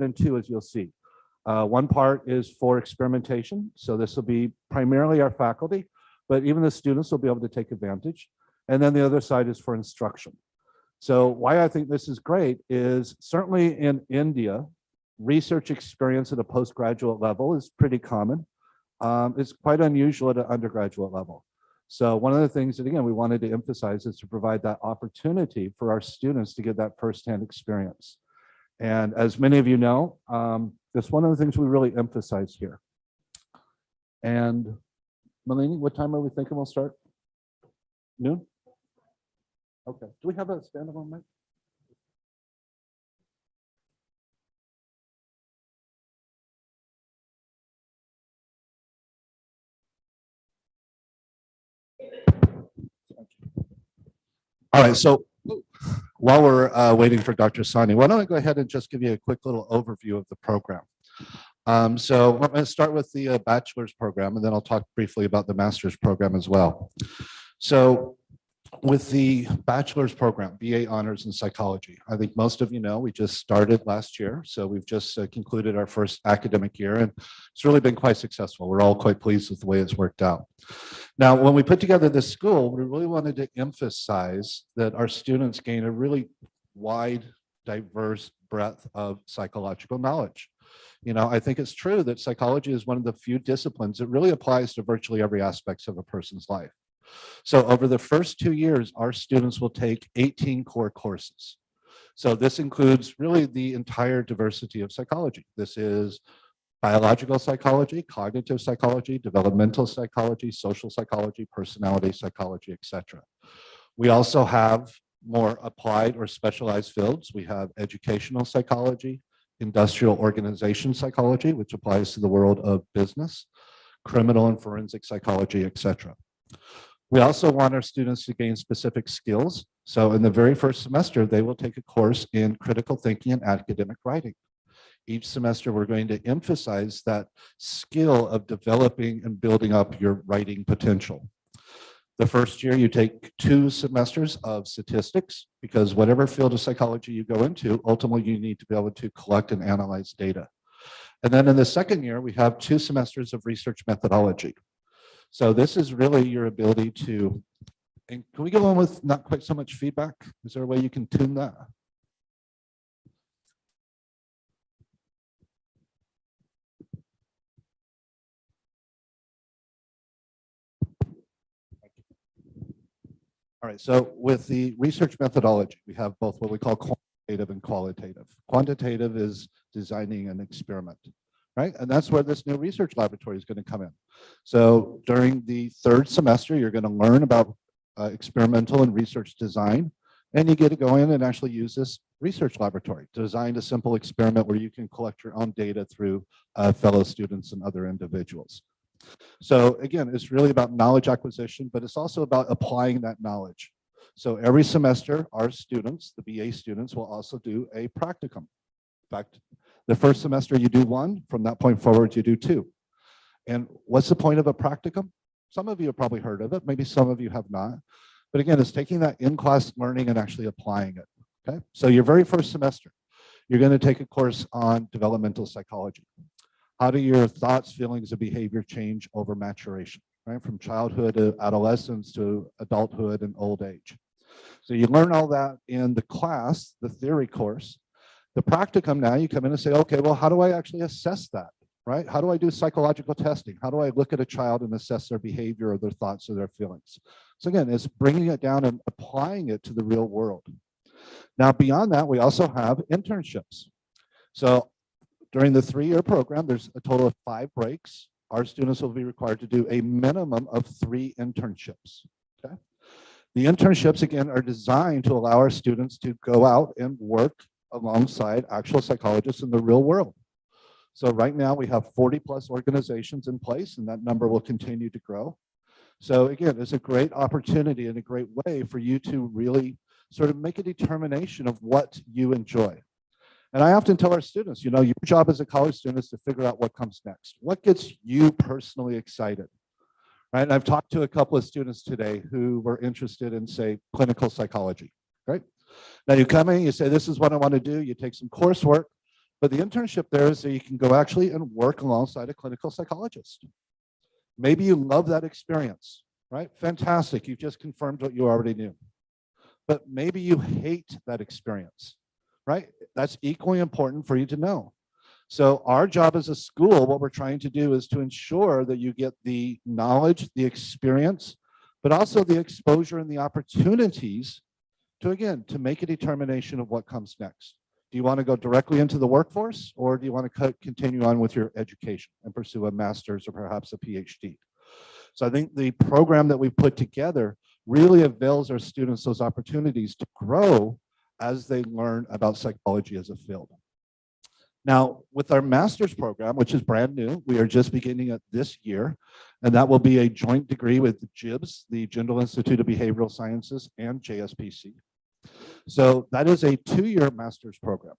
in two, as you'll see. One part is for experimentation. So this will be primarily our faculty, but even the students will be able to take advantage. And then the other side is for instruction. So why I think this is great is certainly in India, research experience at a postgraduate level is pretty common. It's quite unusual at an undergraduate level. So one of the things that, again, we wanted to emphasize is to provide that opportunity for our students to get that firsthand experience. And as many of you know, that's one of the things we really emphasize here. And Malini, what time are we thinking we'll start? Noon? Okay. Do we have a standalone mic? All right, so while we're waiting for Dr. Sahni, why don't I go ahead and just give you a quick little overview of the program. So I'm going to start with the bachelor's program, and then I'll talk briefly about the master's program as well. So with the bachelor's program, BA Honors in Psychology, I think most of you know, we just started last year. So we've just concluded our first academic year, and it's really been quite successful. We're all quite pleased with the way it's worked out. Now, when we put together this school, we really wanted to emphasize that our students gain a really wide, diverse breadth of psychological knowledge. You know, I think it's true that psychology is one of the few disciplines that really applies to virtually every aspect of a person's life. So over the first 2 years, our students will take 18 core courses. So this includes really the entire diversity of psychology. This is biological psychology, cognitive psychology, developmental psychology, social psychology, personality psychology, etc. We also have more applied or specialized fields. We have educational psychology, industrial organization psychology, which applies to the world of business, criminal and forensic psychology, etc. We also want our students to gain specific skills. So in the very first semester, they will take a course in critical thinking and academic writing. Each semester, we're going to emphasize that skill of developing and building up your writing potential. The first year, you take 2 semesters of statistics, because whatever field of psychology you go into, ultimately you need to be able to collect and analyze data. And then in the second year, we have 2 semesters of research methodology. So this is really your ability to, and can we go on with not quite so much feedback? Is there a way you can tune that? All right, so with the research methodology, we have both what we call quantitative and qualitative. Quantitative is designing an experiment, right? And that's where this new research laboratory is going to come in. So during the 3rd semester, you're going to learn about experimental and research design, and you get to go in and actually use this research laboratory, design a simple experiment where you can collect your own data through fellow students and other individuals. So again, it's really about knowledge acquisition, but it's also about applying that knowledge. So every semester, our students, the BA students, will also do a practicum. In fact, the first semester you do 1, from that point forward you do 2. And what's the point of a practicum? Some of you have probably heard of it, maybe some of you have not. But again, it's taking that in-class learning and actually applying it, okay? So your very first semester, you're gonna take a course on developmental psychology. How do your thoughts, feelings, and behavior change over maturation, right? From childhood to adolescence to adulthood and old age. So you learn all that in the class, the theory course. The practicum now, you come in and say, okay, well, how do I actually assess that, right? How do I do psychological testing? How do I look at a child and assess their behavior or their thoughts or their feelings? So again, it's bringing it down and applying it to the real world. Now, beyond that, we also have internships. So during the 3-year program, there's a total of 5 breaks. Our students will be required to do a minimum of 3 internships, okay? The internships, again, are designed to allow our students to go out and work alongside actual psychologists in the real world. So right now we have 40+ organizations in place, and that number will continue to grow. So again, it's a great opportunity and a great way for you to really sort of make a determination of what you enjoy. And I often tell our students, you know, your job as a college student is to figure out what comes next. What gets you personally excited, right? And I've talked to a couple of students today who were interested in, say, clinical psychology, right? Now you come in, you say, this is what I want to do. You take some coursework, But the internship there is that you can go actually and work alongside a clinical psychologist. Maybe you love that experience, right? Fantastic, you've just confirmed what you already knew. But maybe you hate that experience, right? That's equally important for you to know. So our job as a school, what we're trying to do is to ensure that you get the knowledge, the experience, but also the exposure and the opportunities to, again, to make a determination of what comes next. Do you want to go directly into the workforce, or do you want to continue on with your education and pursue a master's or perhaps a PhD? So I think the program that we put together really avails our students those opportunities to grow as they learn about psychology as a field. Now, with our master's program, which is brand new, we are just beginning it this year, and that will be a joint degree with the JIBS, the Jindal Institute of Behavioral Sciences, and JSPC. So that is a 2-year master's program.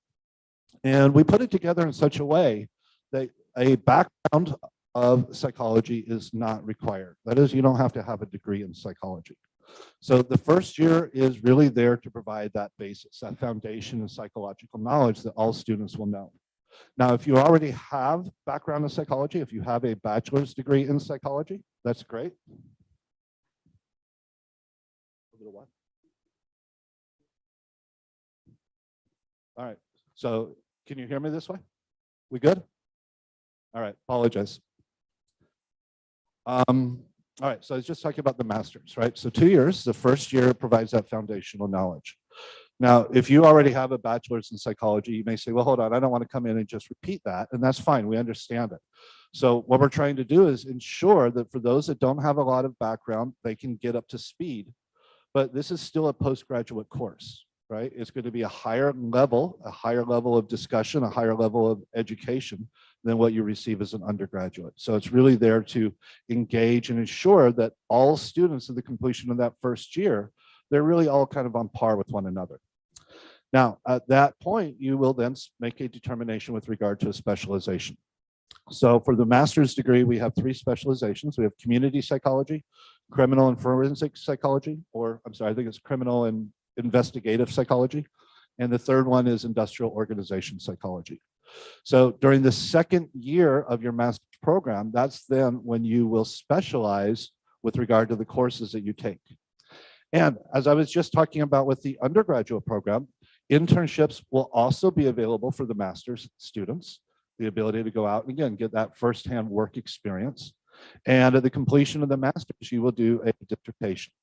And we put it together in such a way that a background of psychology is not required. That is, you don't have to have a degree in psychology. So the first year is really there to provide that basis, that foundation of psychological knowledge that all students will know. Now, if you already have background in psychology, if you have a bachelor's degree in psychology, that's great. All right, so can you hear me this way? We good? All right, apologize. All right, so I was just talking about the master's, right? So 2 years, the first year provides that foundational knowledge. Now, if you already have a bachelor's in psychology, you may say, well, hold on, I don't want to come in and just repeat that. And that's fine, we understand it. So what we're trying to do is ensure that for those that don't have a lot of background, they can get up to speed. But this is still a postgraduate course, right? It's going to be a higher level of discussion, a higher level of education than what you receive as an undergraduate. So it's really there to engage and ensure that all students at the completion of that first year, they're really all kind of on par with one another. Now, at that point, you will then make a determination with regard to a specialization. So for the master's degree, we have 3 specializations. We have community psychology, criminal and forensic psychology, or I'm sorry, I think it's criminal and investigative psychology. And the third one is industrial organization psychology. So during the second year of your master's program, that's then when you will specialize with regard to the courses that you take. And as I was just talking about with the undergraduate program, internships will also be available for the master's students, the ability to go out and again, get that firsthand work experience. And at the completion of the master's, you will do a dissertation.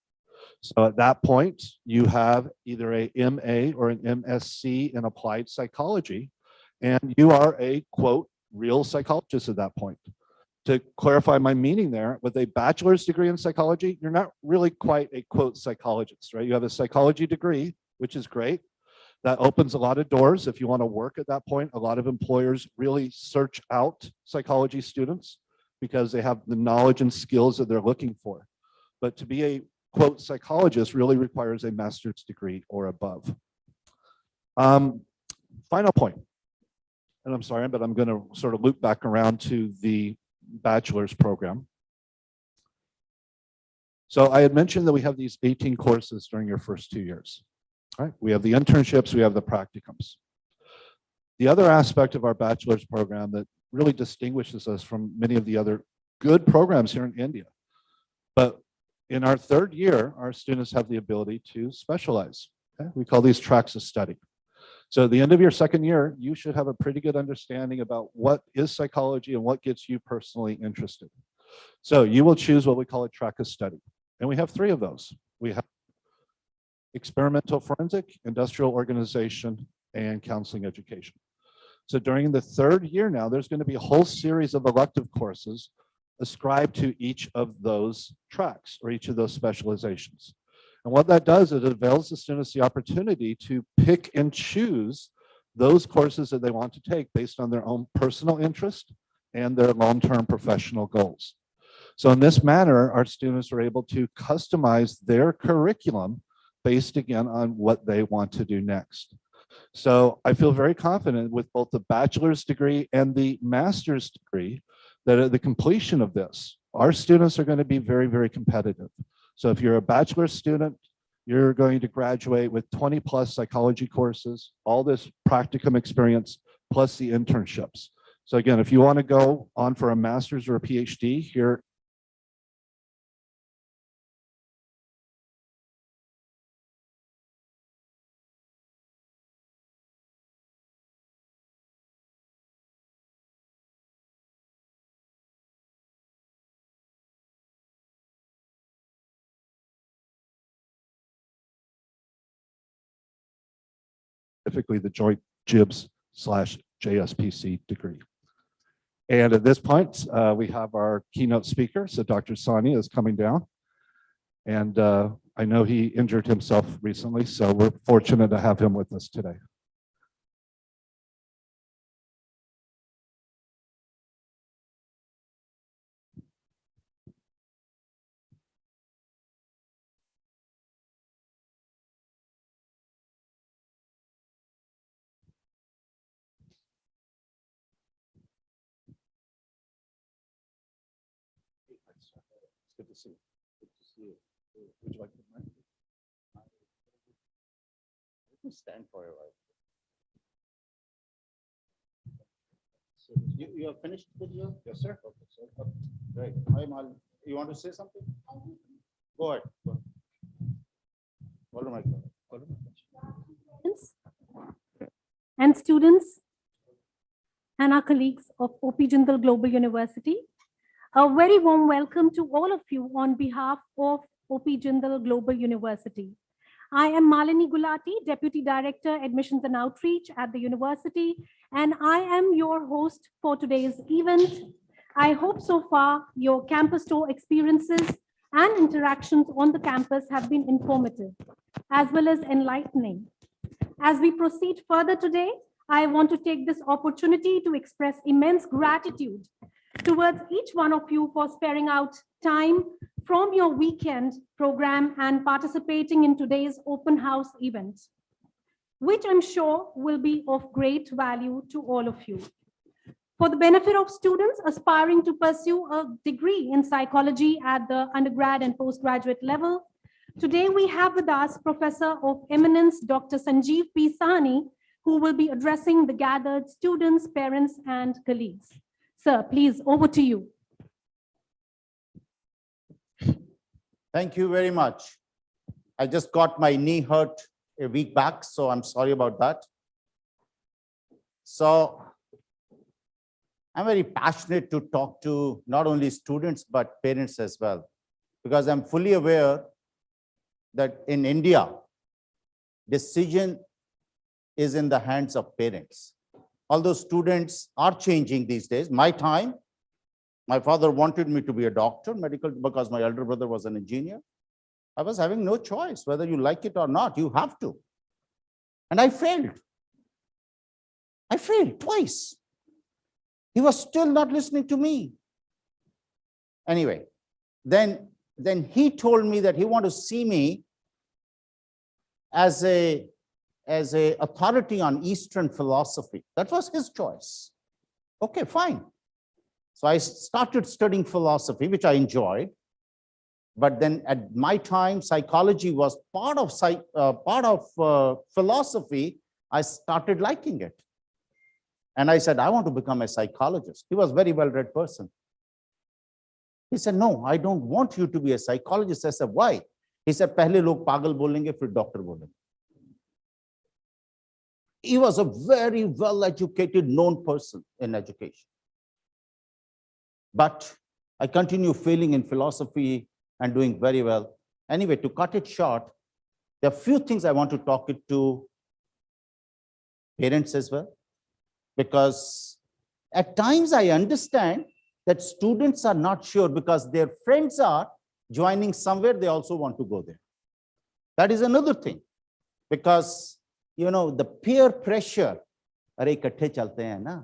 So at that point, you have either a MA or an MSc in applied psychology, and you are a, quote, real psychologist at that point. To clarify my meaning there, with a bachelor's degree in psychology, you're not really quite a, quote, psychologist, right? You have a psychology degree, which is great. That opens a lot of doors. If you want to work at that point, a lot of employers really search out psychology students because they have the knowledge and skills that they're looking for. But to be a, quote, psychologist really requires a master's degree or above. Final point, and I'm sorry, but I'm going to sort of loop back around to the bachelor's program. So I had mentioned that we have these 18 courses during your first 2 years. Right? We have the internships, we have the practicums. The other aspect of our bachelor's program that really distinguishes us from many of the other good programs here in India. But in our third year, our students have the ability to specialize. Okay? We call these tracks of study. So at the end of your second year, you should have a pretty good understanding about what is psychology and what gets you personally interested. So you will choose what we call a track of study. And we have 3 of those. We have experimental forensic, industrial organization, and counseling education. So during the third year now, there's going to be a whole series of elective courses ascribed to each of those tracks or each of those specializations. And what that does is it avails the students the opportunity to pick and choose those courses that they want to take based on their own personal interest and their long-term professional goals. So in this manner, our students are able to customize their curriculum based again on what they want to do next. So I feel very confident with both the bachelor's degree and the master's degree that at the completion of this, our students are going to be very, very competitive. So if you're a bachelor's student, you're going to graduate with 20+ psychology courses, all this practicum experience, plus the internships. So again, if you want to go on for a master's or a PhD here, specifically the joint JIBS/JSPC degree. And at this point, we have our keynote speaker. So Dr. Sahni is coming down. And I know he injured himself recently, so we're fortunate to have him with us today. Good to see you. Good to see you. Would you like to stand for a while. So you have finished the video? Yes, sir. Okay, so great. Hi, Mal. You want to say something? Go ahead. Go ahead. Hold on, Michael. And students and our colleagues of OP Jindal Global University. A very warm welcome to all of you on behalf of OP Jindal Global University. I am Malini Gulati, Deputy Director, Admissions and Outreach at the university, and I am your host for today's event. I hope so far your campus tour experiences and interactions on the campus have been informative, as well as enlightening. As we proceed further today, I want to take this opportunity to express immense gratitude towards each one of you for sparing out time from your weekend program and participating in today's open house event, which I'm sure will be of great value to all of you. For the benefit of students aspiring to pursue a degree in psychology at the undergrad and postgraduate level, today we have with us Professor of Eminence, Dr. Sanjeev P. Sahni, who will be addressing the gathered students, parents, and colleagues. Sir, please, over to you. Thank you very much. I just got my knee hurt a week back, so I'm sorry about that. So I'm very passionate to talk to not only students, but parents as well, because I'm fully aware that in India, decision is in the hands of parents. Although students are changing these days, my time, my father wanted me to be a doctor, medical, because my elder brother was an engineer. I was having no choice, whether you like it or not, you have to. And I failed. I failed twice. He was still not listening to me. Anyway, then he told me that he wanted to see me as a authority on Eastern philosophy. That was his choice. Okay, fine. So I started studying philosophy, which I enjoyed. But then at my time, psychology was part of philosophy. I started liking it. And I said, I want to become a psychologist. He was a very well-read person. He said, no, I don't want you to be a psychologist. I said, why? He said, pehle log pagal bolenge, fir doctor bolenge. He was a very well-educated, known person in education. But I continue failing in philosophy and doing very well. Anyway, to cut it short, there are few things I want to talk it to parents as well, because at times I understand that students are not sure because their friends are joining somewhere, they also want to go there. That is another thing, because you know, the peer pressure, are ikatthe chalte hain na?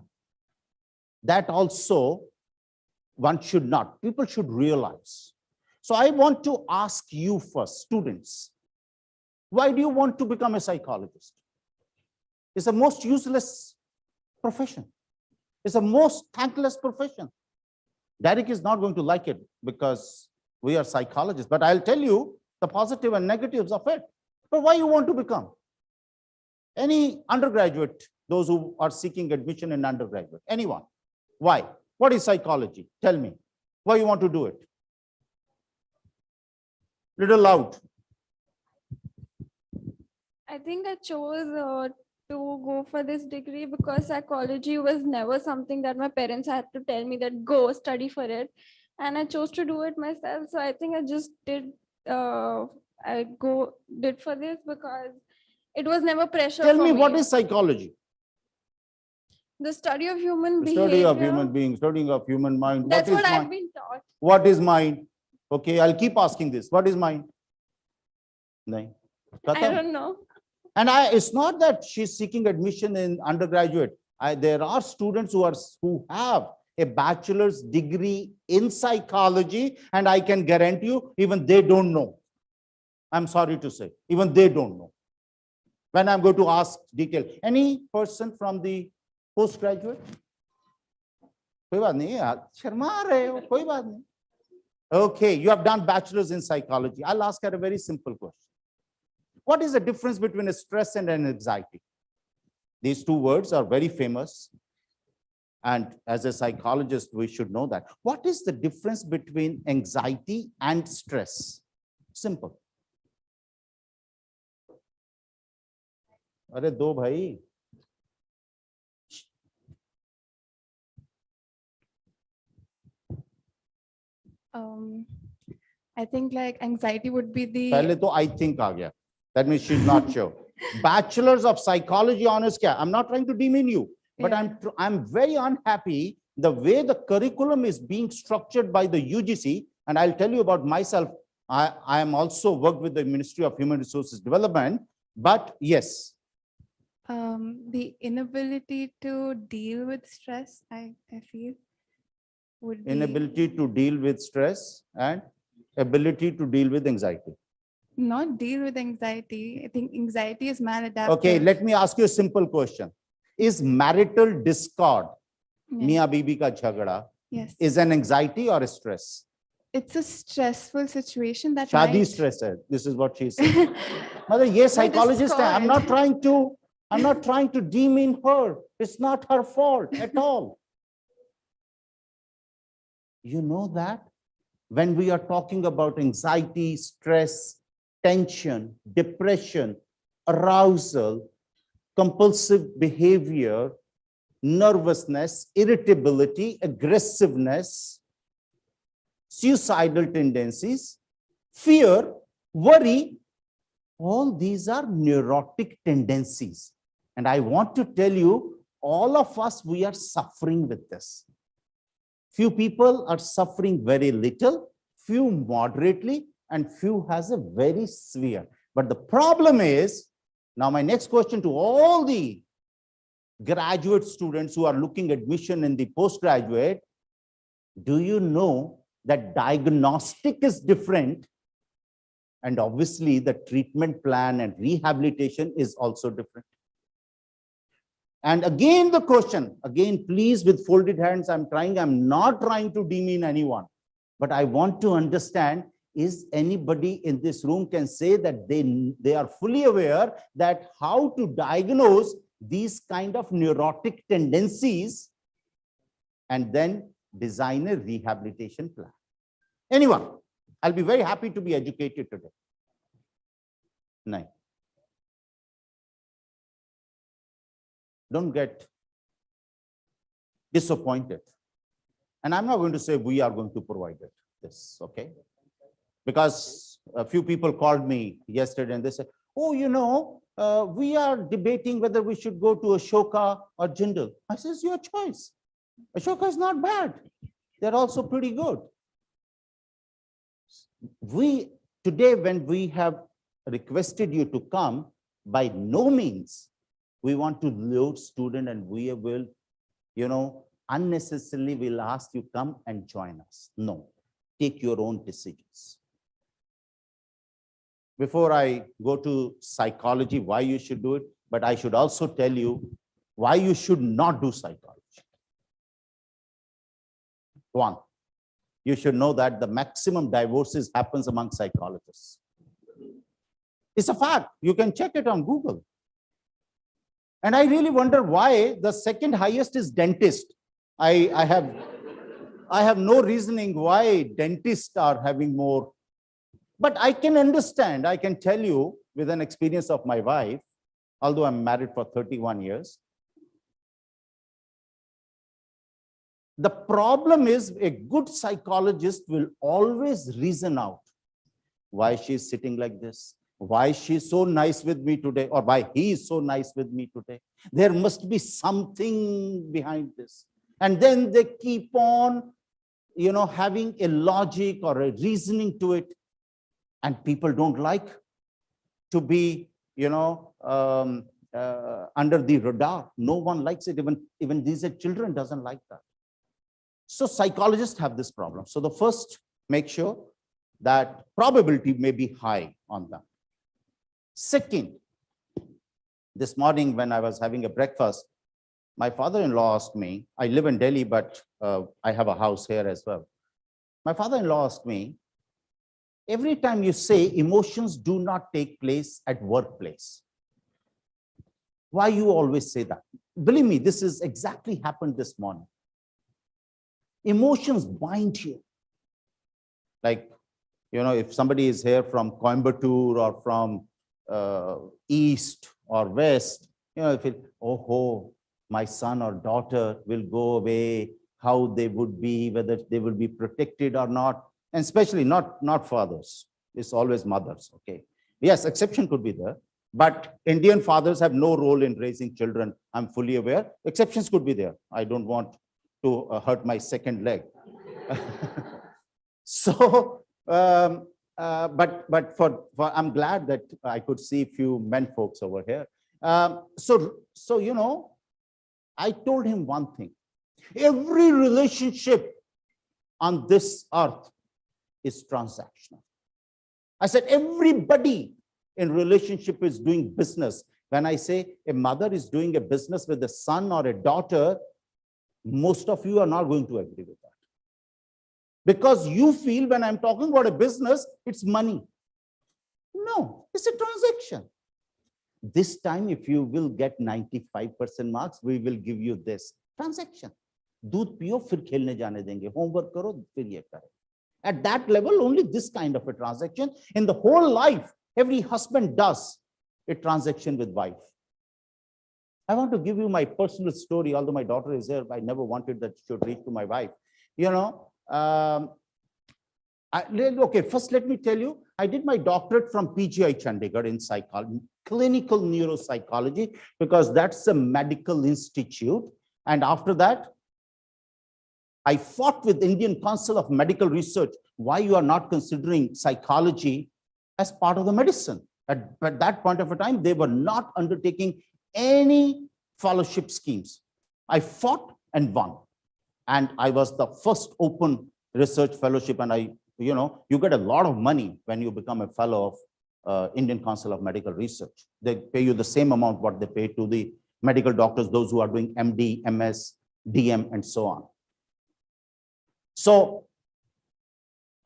That also one should not, people should realize. So I want to ask you first, students, why do you want to become a psychologist? It's the most useless profession. It's the most thankless profession. Derek is not going to like it because we are psychologists, but I'll tell you the positive and negatives of it. But why you want to become? Any undergraduate those who are seeking admission in undergraduate? Anyone? Why? What is psychology? Tell me. Why you want to do it? Little loud. I think I chose to go for this degree because psychology was never something that my parents had to tell me that go study for it. And I chose to do it myself. So I think I just did for this because it was never pressure Tell for me, me. what is psychology? The study of human The behavior. study of human beings, studying of human mind. That's what I've mind? been taught. What is mind? Okay, I'll keep asking this. What is mind? No. I don't know. And it's not that she's seeking admission in undergraduate. There are students who have a bachelor's degree in psychology, and I can guarantee you, even they don't know. I'm sorry to say, even they don't know. When I'm going to ask detail, any person from the postgraduate? कोई बात नहीं यार, शर्मा रहे हो, कोई बात नहीं. Okay, you have done bachelor's in psychology. I'll ask her a very simple question. What is the difference between a stress and an anxiety? These two words are very famous. And as a psychologist, we should know that. What is the difference between anxiety and stress? Simple. अरे दो भाई. I think like anxiety would be the. पहले तो I think आ गया. That means she's not sure. Bachelor's of psychology honors क्या? I'm not trying to demean you, but Yeah. I'm very unhappy the way the curriculum is being structured by the UGC. And I'll tell you about myself. I am also worked with the Ministry of Human Resources Development. But yes. The inability to deal with stress, I feel, would be. Inability to deal with stress and ability to deal with anxiety. Not deal with anxiety. I think anxiety is maladaptive. Okay, let me ask you a simple question. Is marital discord, Yeah. Mia Bibi ka jhagda, Yes. is an anxiety or a stress? It's a stressful situation that Shadi might. stress hai. This is what she said. Mother, yes, psychologist hai. I'm not trying to demean her. It's not her fault at all. You know that when we are talking about anxiety, stress, tension, depression, arousal, compulsive behavior, nervousness, irritability, aggressiveness, suicidal tendencies, fear, worry, all these are neurotic tendencies. And I want to tell you, all of us, we are suffering with this. Few people are suffering very little, few moderately, and few has a very severe. But the problem is, now my next question to all the graduate students who are looking admission in the postgraduate, do you know that diagnostic is different? And obviously the treatment plan and rehabilitation is also different. And again, the question, again, please, with folded hands, I'm not trying to demean anyone, but I want to understand, is anybody in this room can say that they are fully aware that how to diagnose these kind of neurotic tendencies and then design a rehabilitation plan? Anyone? I'll be very happy to be educated today. No. Don't get disappointed. And I'm not going to say we are going to provide it, this, okay? Because a few people called me yesterday and they said, oh, you know, we are debating whether we should go to Ashoka or Jindal. I says, your choice. Ashoka is not bad. They're also pretty good. Today, when we have requested you to come, by no means we want to load student and we will, you know, unnecessarily will ask you come and join us. No, take your own decisions. Before I go to psychology, why you should do it, but I should also tell you why you should not do psychology. One, you should know that the maximum divorces happens among psychologists. It's a fact. You can check it on Google. And I really wonder why the second highest is dentist. I have no reasoning why dentists are having more. But I can understand, I can tell you with an experience of my wife, although I'm married for 31 years. The problem is a good psychologist will always reason out why she's sitting like this, why she's so nice with me today, or why he is so nice with me today. There must be something behind this. And then they keep on, having a logic or a reasoning to it. And people don't like to be, under the radar. No one likes it. Even these children doesn't like that. So psychologists have this problem. So the first, make sure that probability may be high on them. Second, this morning when I was having a breakfast, my father-in-law asked me, I live in Delhi, but I have a house here as well. My father-in-law asked me, every time you say emotions do not take place at workplace, why you always say that? Believe me, this is exactly happened this morning. Emotions bind you. Like, if somebody is here from Coimbatore or from East or West, if it, oh, my son or daughter will go away, how they would be, whether they will be protected or not. And especially not fathers. It's always mothers, okay? Yes, exception could be there. But Indian fathers have no role in raising children. I'm fully aware. Exceptions could be there. I don't want to hurt my second leg. So, but for I'm glad that I could see a few men folks over here. So I told him one thing. Every relationship on this earth is transactional. I said, everybody in relationship is doing business. When I say a mother is doing a business with a son or a daughter, most of you are not going to agree with that. Because you feel when I'm talking about a business, it's money. No, it's a transaction. This time, if you will get 95% marks, we will give you this transaction. दूध पियो फिर खेलने जाने देंगे, homework करो फिर ये करो. At that level, only this kind of a transaction. In the whole life, every husband does a transaction with wife. I want to give you my personal story, although my daughter is here, I never wanted that should reach to my wife. Okay, first let me tell you, I did my doctorate from PGI Chandigarh in psychology, clinical neuropsychology, because that's a medical institute. And after that, I fought with Indian Council of Medical Research, why you are not considering psychology as part of the medicine. At that point of a time, they were not undertaking any fellowship schemes. I fought and won. And I was the first open research fellowship. And you get a lot of money when you become a fellow of Indian Council of Medical Research. They pay you the same amount what they pay to the medical doctors, those who are doing MD, MS, DM, and so on. So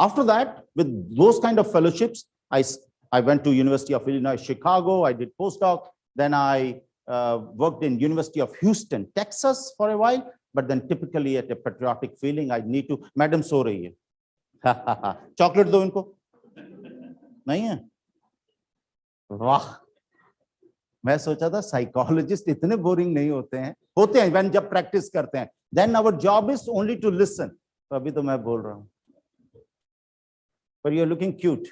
after that, with those kind of fellowships, I went to University of Illinois, Chicago. I did postdoc. Then I worked in University of Houston, Texas for a while. But then typically at a patriotic feeling, I need to, Madam so rahi hai. Chocolate do inko? Nahi hai? Wah. मैं सोचा था psychologists इतने boring नहीं होते हैं when जब practice करते हैं. Then our job is only to listen. तो अभी तो मैं बोल रहा हूँ. But you're looking cute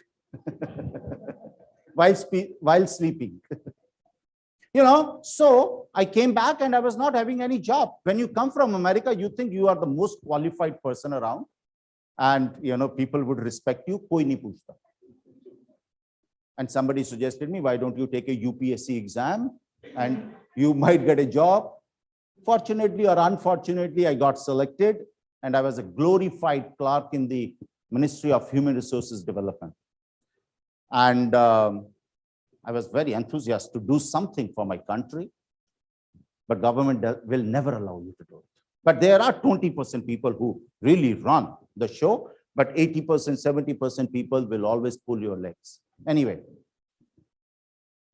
while sleeping. So I came back and I was not having any job. When you come from America, you think you are the most qualified person around, and people would respect you. Koi nahi puchta. And somebody suggested me, why don't you take a UPSC exam and you might get a job. Fortunately or unfortunately, I got selected and I was a glorified clerk in the Ministry of Human Resources Development. And I was very enthusiastic to do something for my country, but government will never allow you to do it. But there are 20% people who really run the show, but 80%, 70% people will always pull your legs. Anyway,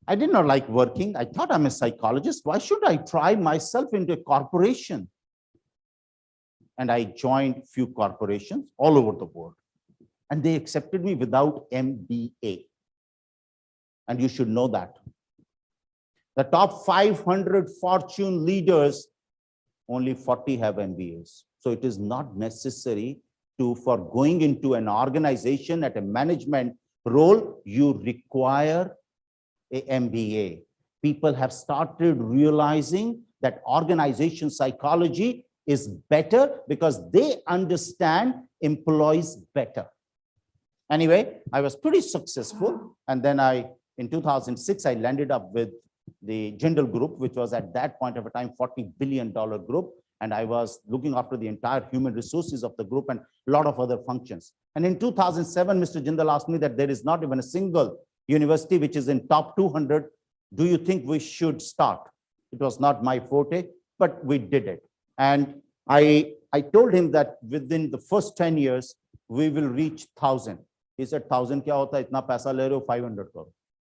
I did not like working. I thought I'm a psychologist. Why should I try myself into a corporation? And I joined few corporations all over the world. And they accepted me without MBA. And you should know that. The top 500 Fortune leaders, only 40 have MBAs. So it is not necessary for going into an organization at a management role, you require a MBA. People have started realizing that organization psychology is better because they understand employees better. Anyway, I was pretty successful. And then in 2006, I landed up with the Jindal Group, which was at that point of a time, $40 billion group. And I was looking after the entire human resources of the group and a lot of other functions. And in 2007, Mr. Jindal asked me that there is not even a single university which is in top 200. Do you think we should start? It was not my forte, but we did it. And I told him that within the first 10 years, we will reach 1,000. He said, 1,000 kya hota, itna paisa le rahe ho, 500 crore.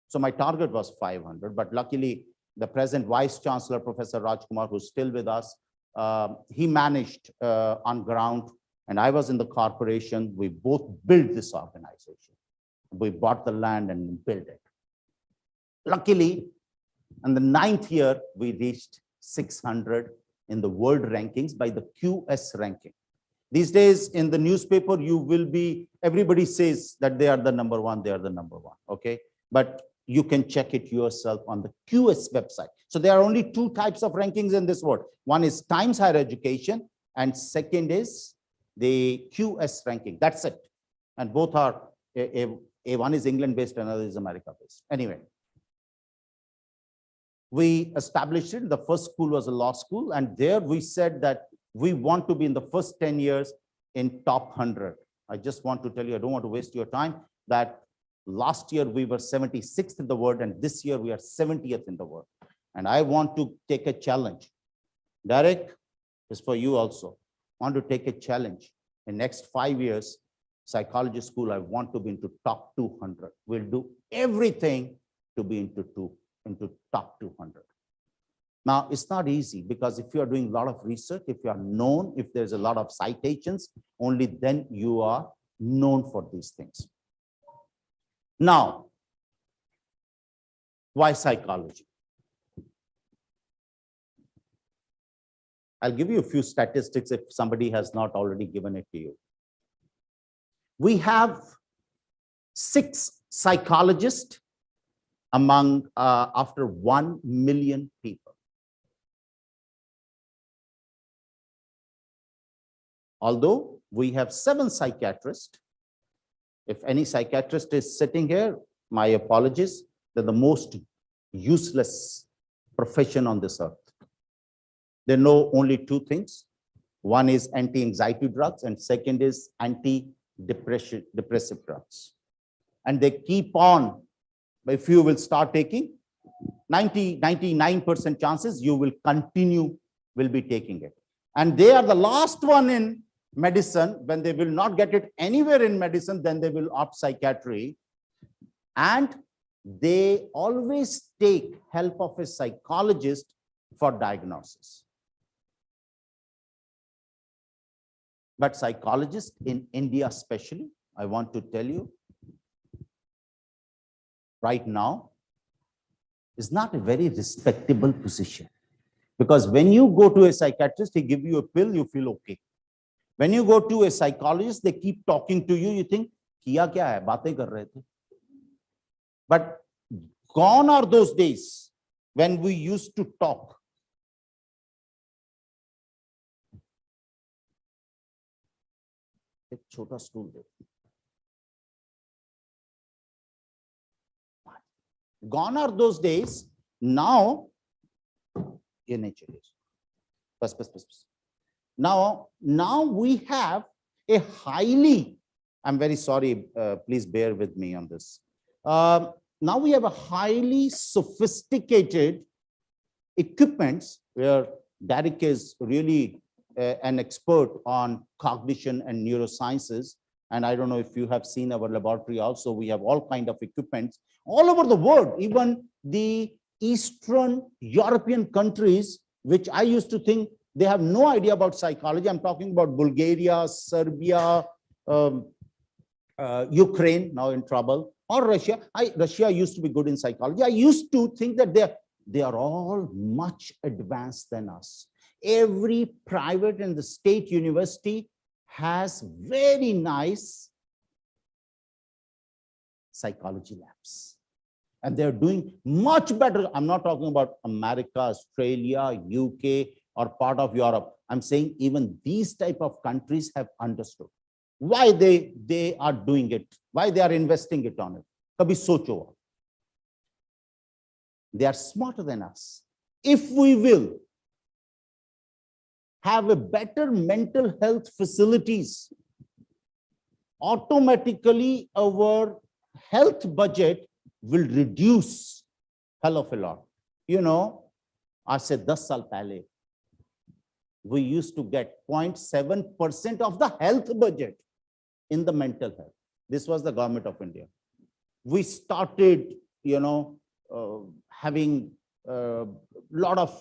So my target was 500, but luckily the present Vice Chancellor, Professor Rajkumar, who's still with us, he managed on ground, and I was in the corporation. We both built this organization. We bought the land and built it. Luckily, in the 9th year, we reached 600 in the world rankings by the QS ranking. These days in the newspaper, everybody says that they are the number one, they are the number one, okay? But you can check it yourself on the QS website. So there are only two types of rankings in this world. One is Times Higher Education, and second is the QS ranking. That's it. And both are, one is England-based, another is America-based. Anyway, we established it. The first school was a law school, and there we said that we want to be in the first 10 years in top 100. I just want to tell you, I don't want to waste your time, that last year we were 76th in the world, and this year we are 70th in the world. And I want to take a challenge. Derek, is for you also. I want to take a challenge. In next 5 years, psychology school, I want to be into top 200. We'll do everything to be into top 200. Now, it's not easy because if you are doing a lot of research, if you are known, if there's a lot of citations, only then you are known for these things. Now, why psychology? I'll give you a few statistics if somebody has not already given it to you. We have 6 psychologists after 1 million people. Although we have 7 psychiatrists. If any psychiatrist is sitting here, my apologies. They're the most useless profession on this earth. They know only 2 things. One is anti-anxiety drugs, and second is anti-depressive drugs. And they keep on. If you will start taking, 99% chances you will be taking it. And they are the last one in medicine. When they will not get it anywhere in medicine, then they will opt psychiatry. And they always take help of a psychologist for diagnosis. But psychologists in India especially, I want to tell you, right now, is not a very respectable position. Because when you go to a psychiatrist, he gives you a pill, you feel okay. When you go to a psychologist, they keep talking to you, you think, kiya kya hai? Baatein kar rahe the. But gone are those days when we used to talk. एक छोटा stool they. Gone are those days. Now, ये नहीं चलिए. बस. Now we have a highly, I'm very sorry, please bear with me on this. Now we have a highly sophisticated equipments where Derek is really an expert on cognition and neurosciences. And I don't know if you have seen our laboratory also, we have all kind of equipments all over the world, even the Eastern European countries, which I used to think they have no idea about psychology. I'm talking about Bulgaria, Serbia, Ukraine, now in trouble, or Russia. Russia used to be good in psychology. I used to think that they are all much advanced than us. Every private and the state university has very nice psychology labs. And they're doing much better. I'm not talking about America, Australia, UK, or part of Europe. I'm saying even these type of countries have understood why they are doing it, why they are investing it on it. Kabhi socho. They are smarter than us. If we will have a better mental health facilities, automatically our health budget will reduce hell of a lot. You know, I said 10 saal pehle, we used to get 0.7% of the health budget in the mental health. This was the government of India. We started, you know, having a lot of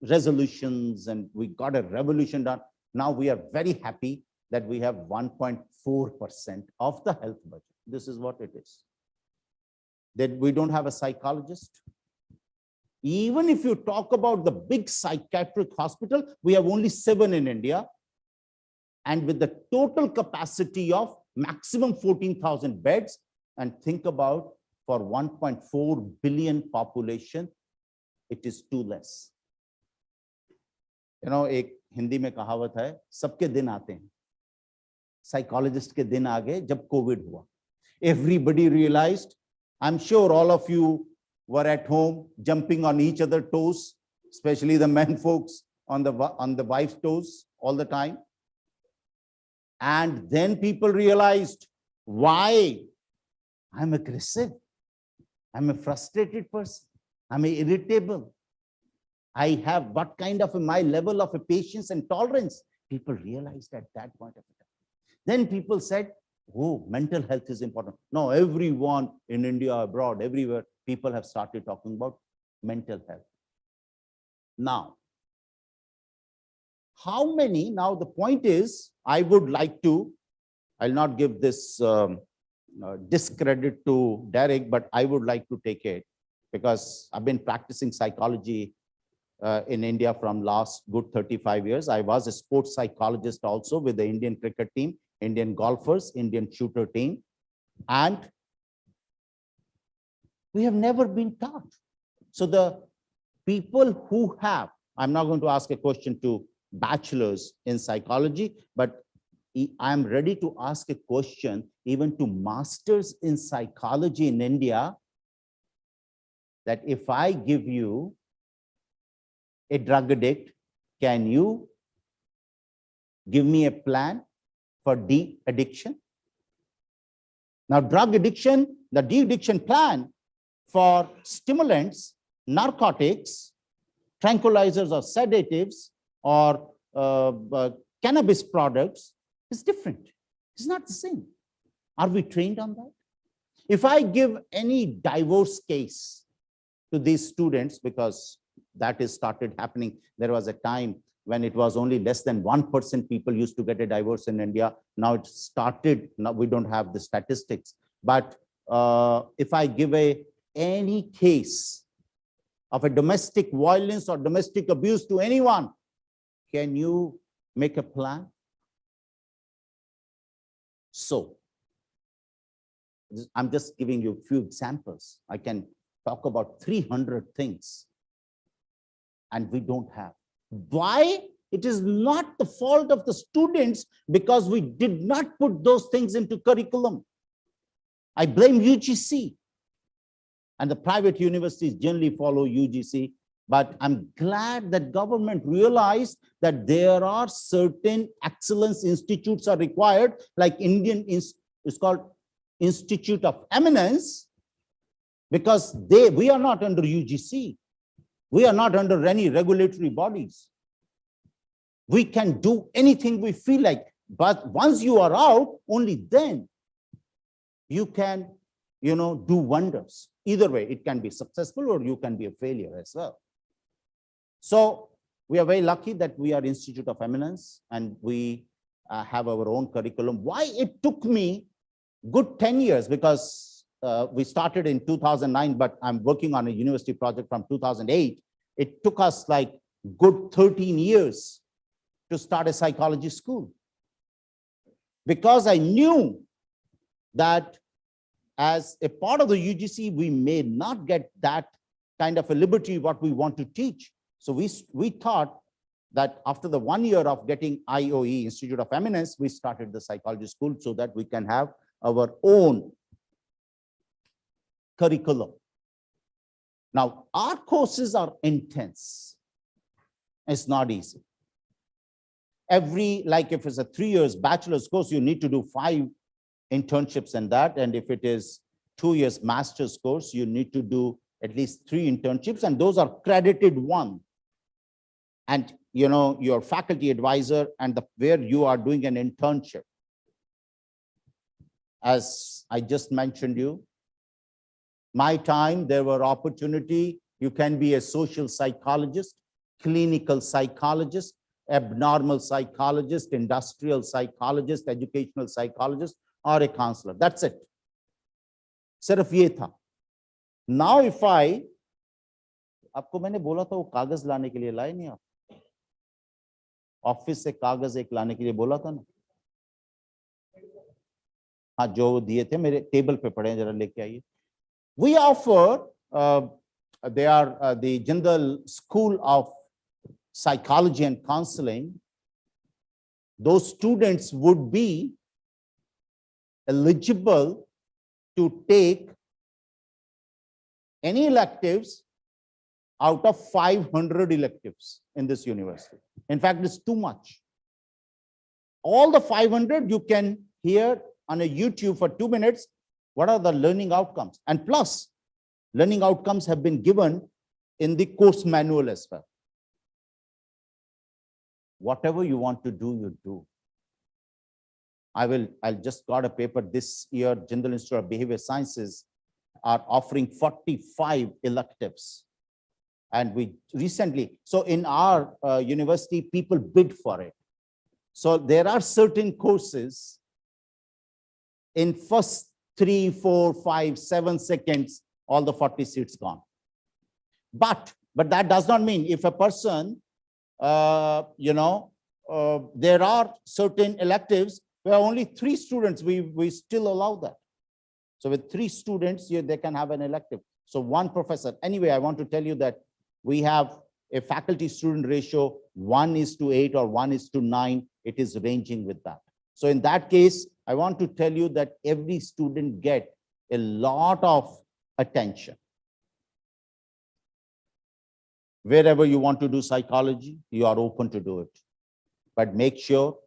resolutions, and we got a revolution done. Now we are very happy that we have 1.4% of the health budget. This is what it is. That we don't have a psychologist. Even if you talk about the big psychiatric hospital, we have only 7 in India. And with the total capacity of maximum 14,000 beds, and think about for 1.4 billion population, it is too less. You know, एक हिंदी में कहावत है, सबके दिन आते हैं. Psychologist के दिन आ गए जब COVID हुआ. Everybody realized, I'm sure all of you were at home jumping on each other's toes, especially the men folks on the wife's toes all the time. And then people realized why I'm aggressive. I'm a frustrated person. I'm irritable. I have what kind of my level of a patience and tolerance. People realized at that point of time. Then people said, oh, mental health is important. Now everyone in India, abroad, everywhere, people have started talking about mental health. Now, how many, now the point is, I would like to, I'll not give this discredit to Derek, but I would like to take it because I've been practicing psychology in India from last good 35 years. I was a sports psychologist also with the Indian cricket team, Indian golfers, Indian shooter team. And we have never been taught. So the people who have, I'm not going to ask a question to bachelors in psychology, but I'm ready to ask a question even to masters in psychology in India, that if I give you a drug addict, can you give me a plan for de-addiction? Now, drug addiction, the de-addiction plan for stimulants, narcotics, tranquilizers or sedatives, or cannabis products is different. It's not the same. Are we trained on that? If I give any divorce case to these students, because that is started happening, there was a time when it was only less than 1% people used to get a divorce in India. Now it started, now we don't have the statistics, but if I give any case of a domestic violence or domestic abuse to anyone, can you make a plan? So, I'm just giving you a few examples. I can talk about 300 things, and we don't have. Why? It is not the fault of the students because we did not put those things into curriculum. I blame UGC, and the private universities generally follow UGC. But I'm glad that government realized that there are certain excellence institutes are required, like it's called Institute of Eminence, because we are not under UGC. We are not under any regulatory bodies. We can do anything we feel like. But once you are out, only then you can, do wonders. Either way, it can be successful or you can be a failure as well. So we are very lucky that we are Institute of Eminence and we have our own curriculum. Why it took me good 10 years, because we started in 2009, but I'm working on a university project from 2008. It took us like good 13 years to start a psychology school. Because I knew that as a part of the UGC, we may not get that kind of a liberty what we want to teach. So we thought that after the 1 year of getting IOE, Institute of Eminence, we started the psychology school so that we can have our own curriculum. Now, our courses are intense. It's not easy. Like if it's a 3 years bachelor's course, you need to do 5 internships and that. And if it is 2 years master's course, you need to do at least 3 internships, and those are credited one. And your faculty advisor and where you are doing an internship. As I just mentioned you, my time, there were opportunity. You can be a social psychologist, clinical psychologist, abnormal psychologist, industrial psychologist, educational psychologist, or a counselor. That's it. सिर्फ ये था. Now if आपको मैंने बोला था वो कागज लाने के लिए लाए नहीं आप? ऑफिस से कागज एक लाने के लिए बोला था ना? हाँ, जो दिए थे मेरे टेबल पे पड़े हैं, जरा लेके आइए. We offer, they are the General School of Psychology and Counseling. Those students would be eligible to take any electives out of 500 electives in this university. In fact, it's too much. All the 500 you can hear on a YouTube for 2 minutes. What are the learning outcomes? And plus, learning outcomes have been given in the course manual as well. Whatever you want to do, you do. I'll just got a paper this year. General Institute of Behavior Sciences are offering 45 electives. And we recently, so in our university, people bid for it. So there are certain courses in first 3, 4, 5, 7 seconds, all the 40 seats gone. But that does not mean if a person, there are certain electives where only 3 students, we still allow that. So with 3 students here, they can have an elective. So 1 professor. Anyway, I want to tell you that we have a faculty student ratio 1:8 or 1:9. It is ranging with that. So in that case, I want to tell you that every student get a lot of attention. Wherever you want to do psychology, you are open to do it. But make sure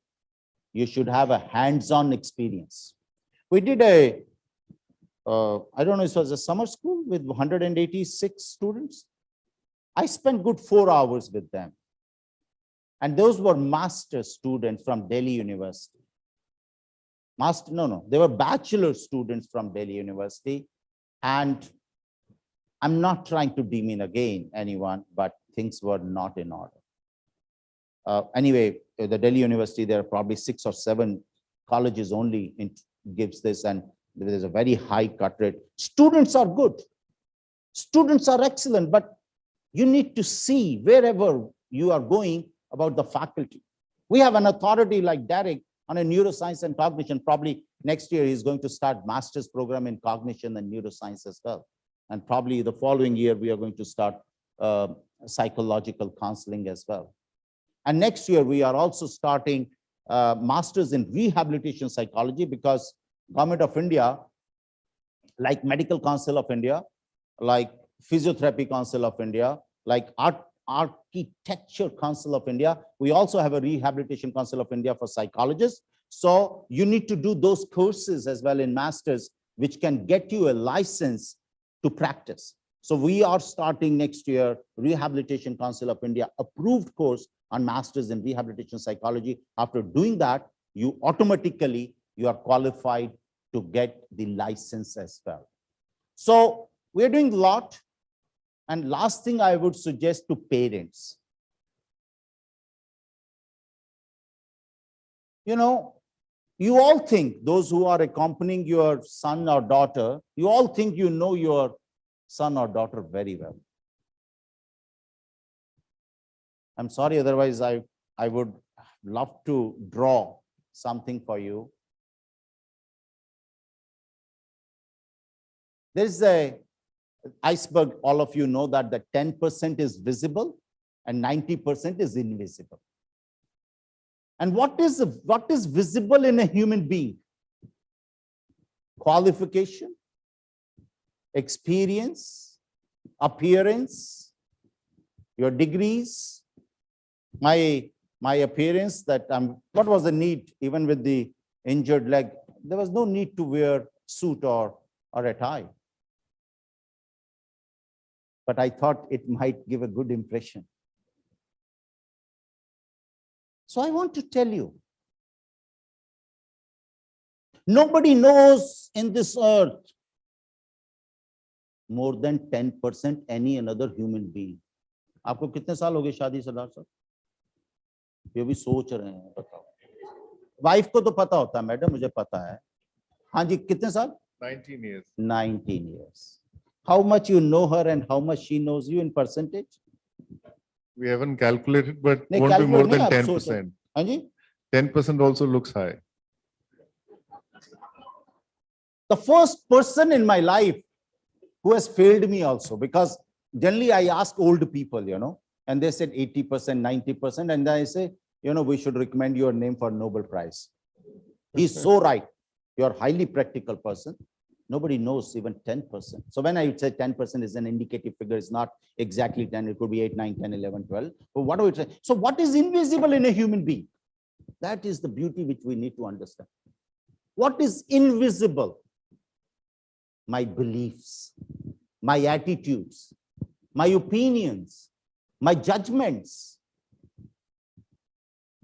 you should have a hands-on experience. We did I don't know, it was a summer school with 186 students. I spent good 4 hours with them. And those were master students from Delhi University. They were bachelor students from Delhi University. And I'm not trying to demean again anyone, but things were not in order. Anyway, the Delhi University, there are probably 6 or 7 colleges only gives this, and there is a very high cut rate. Students are good. Students are excellent, but you need to see wherever you are going about the faculty. We have an authority like Derek on a neuroscience and cognition. Probably next year he's going to start master's program in cognition and neuroscience as well. And probably the following year we are going to start psychological counseling as well. And next year we are also starting masters in rehabilitation psychology, because Government of India, like Medical Council of India, like Physiotherapy Council of India, like Architecture Council of India, we also have a Rehabilitation Council of India for psychologists. So you need to do those courses as well in masters, which can get you a license to practice. So we are starting next year Rehabilitation Council of India approved course on masters in rehabilitation psychology. After doing that, you automatically, you are qualified to get the license as well. So we're doing a lot. And last thing I would suggest to parents, you all think, those who are accompanying your son or daughter, you all think you know your son or daughter very well. I'm sorry, otherwise I would love to draw something for you. There's an iceberg, all of you know that the 10% is visible and 90% is invisible. And what is visible in a human being? Qualification, experience, appearance, your degrees. My appearance, that what was the need, even with the injured leg, there was no need to wear suit or a tie. But I thought it might give a good impression. So I want to tell you, nobody knows in this earth more than 10% any another human being. आपको कितने साल हो गए शादी सरदार साहब? ये भी सोच रहे हैं, बताओ. वाइफ को तो पता होता है, मैडम मुझे पता है. हाँ जी, कितने साल? 19 years. 19 years. How much you know her and how much she knows you in percentage? We haven't calculated, but नहीं, won't be more calculate than नहीं, आप सोच रहे 10%. हैं. हाँ जी. 10% also looks high. The first person in my life who has failed me also, because generally I ask old people, and they said 80%, 90%, and then I say, we should recommend your name for Nobel Prize. He's so right. You're a highly practical person. Nobody knows even 10%. So when I say 10% is an indicative figure, it's not exactly 10, it could be 8, 9, 10, 11, 12. But what do we say? So what is invisible in a human being? That is the beauty which we need to understand. What is invisible? My beliefs, my attitudes, my opinions, my judgments.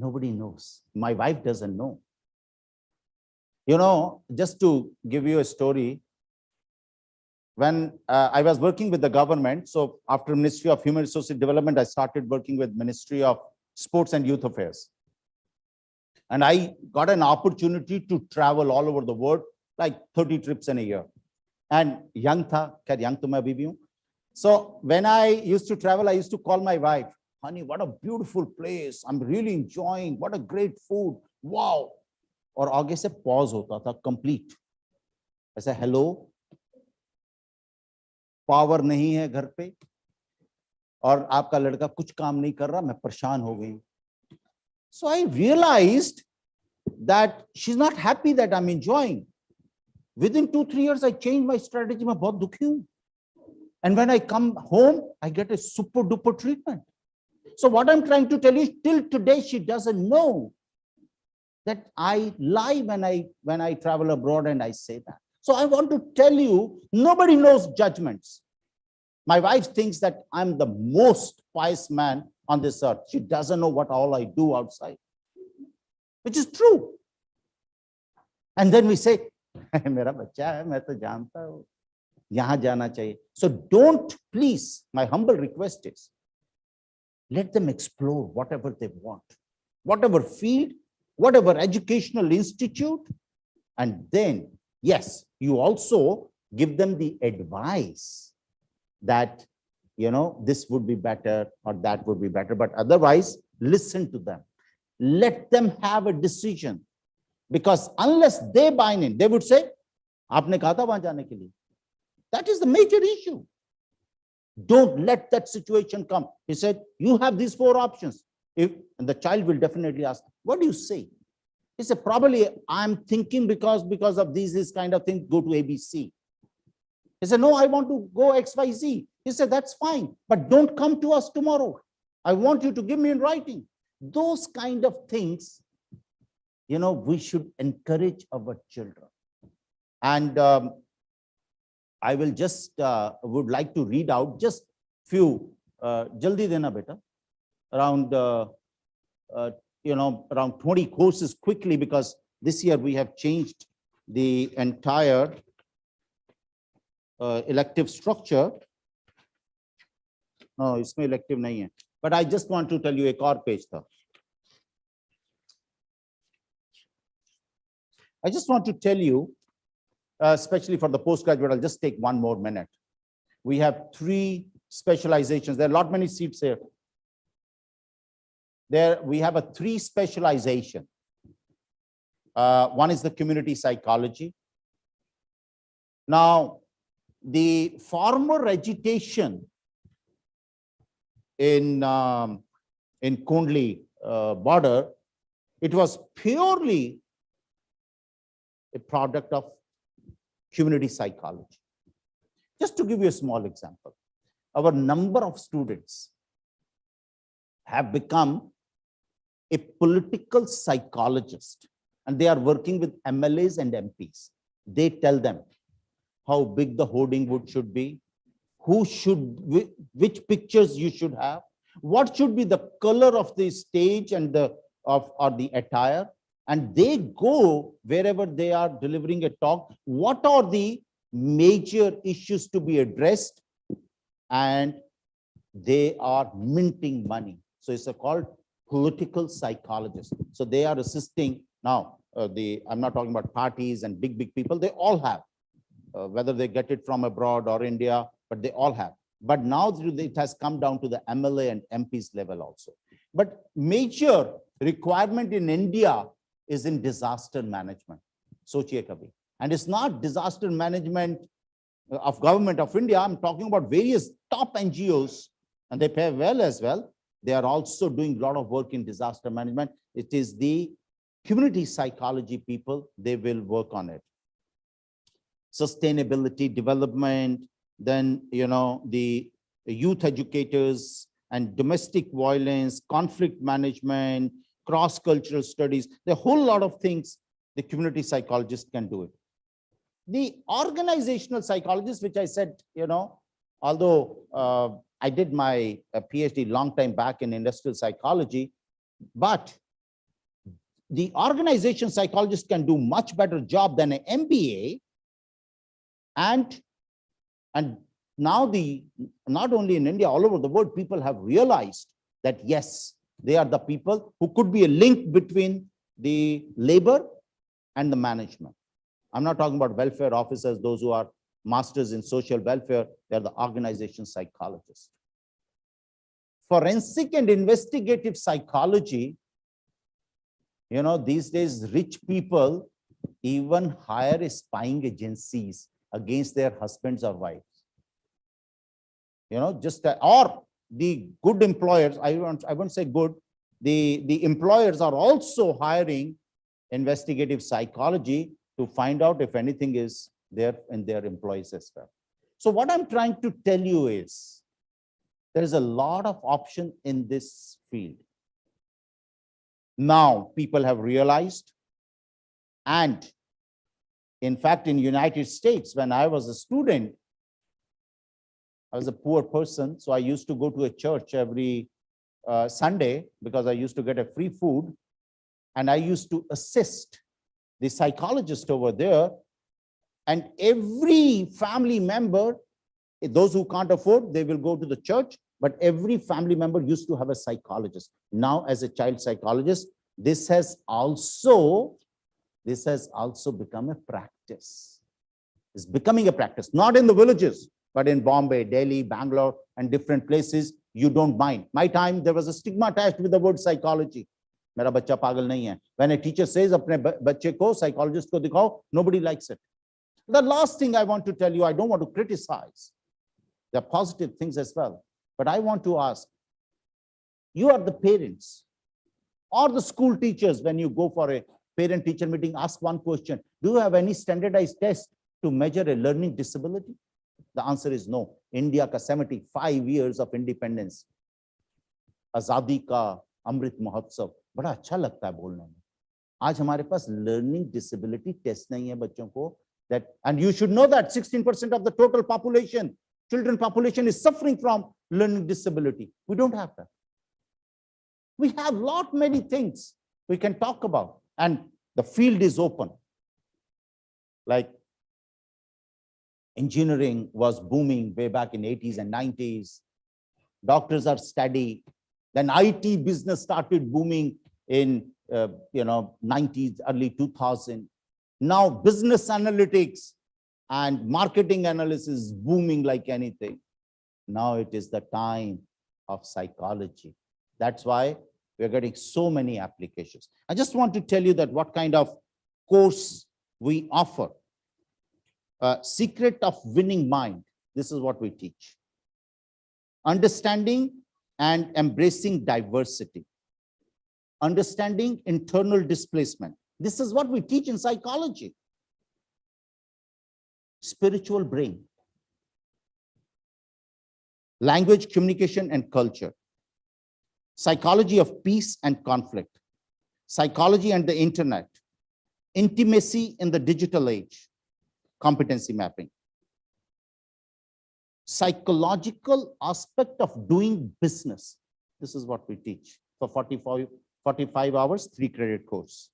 Nobody knows. My wife doesn't know. Just to give you a story, when I was working with the government, so after Ministry of Human Resources Development, I started working with Ministry of Sports and Youth Affairs. And I got an opportunity to travel all over the world, like 30 trips in a year. And young tha, kya young to main abhi bhi hu. So when I used to travel, I used to call my wife, honey, what a beautiful place. I'm really enjoying, what a great food. Wow. और आगे से pause होता था complete, ऐसा hello, power नहीं है घर पे और आपका लड़का कुछ काम नहीं कर रहा, मैं परेशान हो गई. So I realized that she's not happy that I'm enjoying. Within 2-3 years, I changed my strategy. मैं बहुत दुखी हूँ. And when I come home, I get a super duper treatment. So what I'm trying to tell you, till today, she doesn't know that I lie when I travel abroad and I say that. So I want to tell you, nobody knows judgments. My wife thinks that I'm the most pious man on this earth. She doesn't know what all I do outside, which is true. And then we say, मेरा बच्चा है, मैं तो जानता हूँ, यहाँ जाना चाहिए. So don't, please, my humble request is, let them explore whatever they want, whatever field, whatever educational institute, and then, yes, you also give them the advice that, this would be better or that would be better, but otherwise, listen to them. Let them have a decision, because unless they buy in, they would say, aapne kaha tha wahan jaane ke liye. That is the major issue. Don't let that situation come. He said, you have these 4 options. And the child will definitely ask, what do you say? He said, probably I'm thinking because of these kind of things, go to ABC. He said, no, I want to go XYZ. He said, that's fine, but don't come to us tomorrow. I want you to give me in writing. Those kind of things, we should encourage our children. And I will just, would like to read out just few, jaldi dena beta, around around 20 courses quickly, because this year we have changed the entire elective structure. No, इसमें elective नहीं है. But I just want to tell you, एक और page था. I just want to tell you, especially for the postgraduate, I'll just take one more minute. We have 3 specializations. There are a lot many seats here. There we have a 3 specialization. One is the community psychology. Now, the former agitation in Kundli border, it was purely a product of community psychology. Just to give you a small example, our number of students have become a political psychologist, and they are working with MLAs and MPs. They tell them how big the hoarding wood should be, which pictures you should have, what should be the color of the stage and the attire. And they go wherever they are delivering a talk, what are the major issues to be addressed, and they are minting money. So it's called political psychologists. So they are assisting now. I'm not talking about parties and big people. They all have, whether they get it from abroad or India, but they all have. But now it has come down to the MLA and MPs level also. But major requirement in India is in disaster management. Sochiye kabhi. And it's not disaster management of government of India. I'm talking about various top NGOs, and they pay well as well. They are also doing a lot of work in disaster management. It is the community psychology people, they will work on it. Sustainability development, then, the youth educators and domestic violence, conflict management, cross-cultural studies, the whole lot of things the community psychologist can do it. The organizational psychologist, which I said, although I did my PhD long time back in industrial psychology, but the organization psychologist can do much better job than an MBA. And now not only in India, all over the world, people have realized that yes, they are the people who could be a link between the labor and the management. I'm not talking about welfare officers, those who are masters in social welfare. They're the organization psychologists. Forensic and investigative psychology, these days, rich people even hire spying agencies against their husbands or wives. Or the good employers, I won't say good, the employers are also hiring investigative psychology to find out if anything is there in their employees as well. So what I'm trying to tell you is there is a lot of option in this field. Now people have realized, and in fact, in United States, when I was a student, I was a poor person, so I used to go to a church every Sunday because I used to get a free food, and I used to assist the psychologist over there. And every family member, those who can't afford, they will go to the church, but every family member used to have a psychologist. Now, as a child psychologist, this has also become a practice. It's becoming a practice, not in the villages, but in Bombay, Delhi, Bangalore, and different places. You don't mind. My time, there was a stigma attached with the word psychology. Mera bachcha pagal nahi hai. When a teacher says, apne bachche ko, psychologist ko dikhao, nobody likes it. The last thing I want to tell you, I don't want to criticize. There are positive things as well. But I want to ask, you are the parents or the school teachers. When you go for a parent-teacher meeting, ask one question. Do you have any standardized test to measure a learning disability? The answer is no. India ka 75 years of independence, Azadi ka Amrit Mahotsav, बड़ा अच्छा लगता है बोलने में. आज हमारे पास learning disability test नहीं है बच्चों को. That, and you should know that 16% of the total population, children population, is suffering from learning disability. We don't have that. We have many things we can talk about, and the field is open. Like engineering was booming way back in 80s and 90s. Doctors are steady. Then IT business started booming in 90s, early 2000. Now business analytics and marketing analysis is booming like anything. Now it is the time of psychology. That's why we're getting so many applications. I just want to tell you that what kind of course we offer. Secret of winning mind. This is what we teach. Understanding and embracing diversity. Understanding internal displacement. This is what we teach in psychology. Spiritual brain. Language, communication, and culture. Psychology of peace and conflict. Psychology and the internet. Intimacy in the digital age. Competency mapping. Psychological aspect of doing business. This is what we teach for 45 hours, 3-credit course.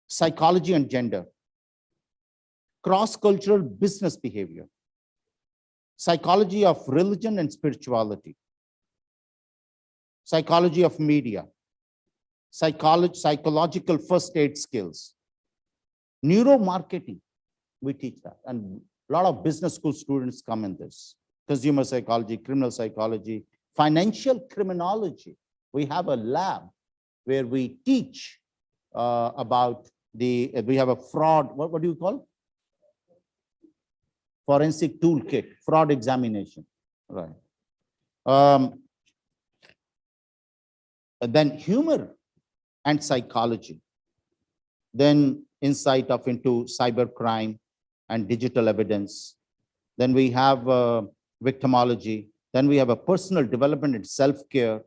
Psychology and gender. Cross-cultural business behavior. Psychology of religion and spirituality. Psychology of media. Psychological first aid skills. Neuromarketing. We teach that, and a lot of business school students come in this. Consumer psychology, criminal psychology, financial criminology. We have a lab where we teach about we have a fraud, what do you call? Forensic toolkit, fraud examination, right. Then humor and psychology. Then insight into cybercrime and digital evidence. Then we have victimology. Then we have a personal development and self-care.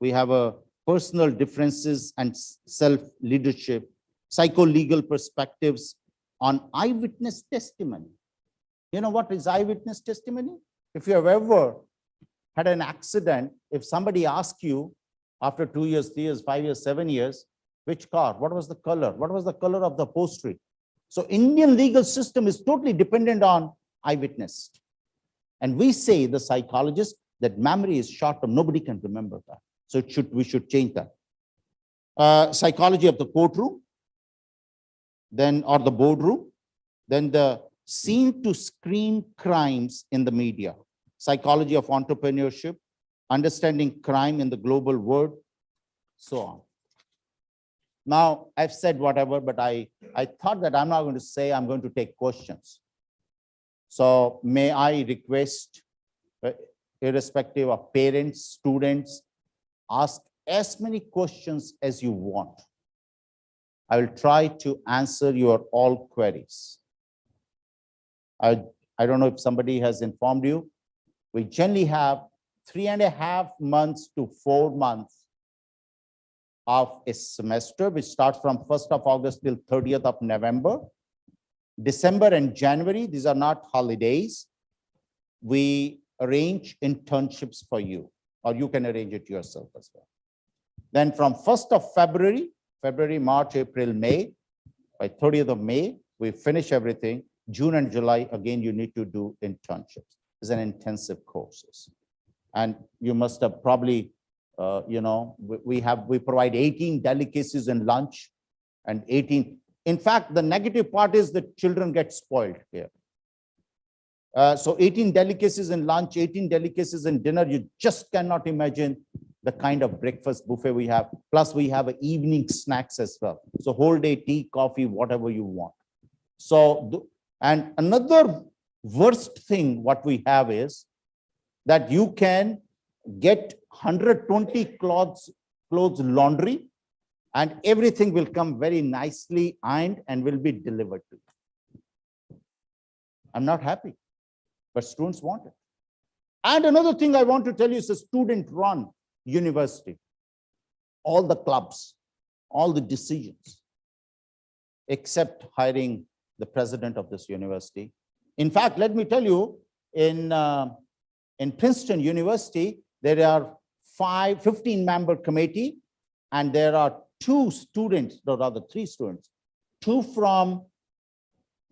We have a personal differences and self-leadership, psycho-legal perspectives on eyewitness testimony. You know what is eyewitness testimony? If you have ever had an accident, if somebody asks you after 2 years, 3 years, 5 years, 7 years, which car, what was the color? What was the color of the upholstery? So Indian legal system is totally dependent on eyewitness. And we say, the psychologist, that memory is short term. Nobody can remember that. So we should change that. Psychology of the courtroom, then, or the boardroom, then the scene to screen crimes in the media, psychology of entrepreneurship, understanding crime in the global world, so on. Now, I've said whatever, but I thought that I'm not going to say, I'm going to take questions. So may I request, irrespective of parents, students, ask as many questions as you want. I will try to answer your all queries. I don't know if somebody has informed you. We generally have 3.5 months to 4 months of a semester, which starts from 1st of August till 30th of November. December and January, these are not holidays. We arrange internships for you, or you can arrange it yourself as well. Then from 1st of February, March, April, May, by 30th of May, we finish everything. June and July, again, you need to do internships. It's an intensive courses. And you must have probably, we provide 18 delicacies and lunch, and 18. In fact, the negative part is that children get spoiled here. So 18 delicacies in lunch, 18 delicacies in dinner. You just cannot imagine the kind of breakfast buffet we have. Plus, we have evening snacks as well. So whole day tea, coffee, whatever you want. So, and another worst thing what we have is that you can get 120 clothes laundry, and everything will come very nicely ironed and will be delivered to you. I'm not happy, but students want it. And another thing I want to tell you is a student-run university. All the clubs, all the decisions, except hiring the president of this university. In fact, let me tell you, in Princeton University, there are 15-member committee, and there are 2 students, or rather 3 students, 2 from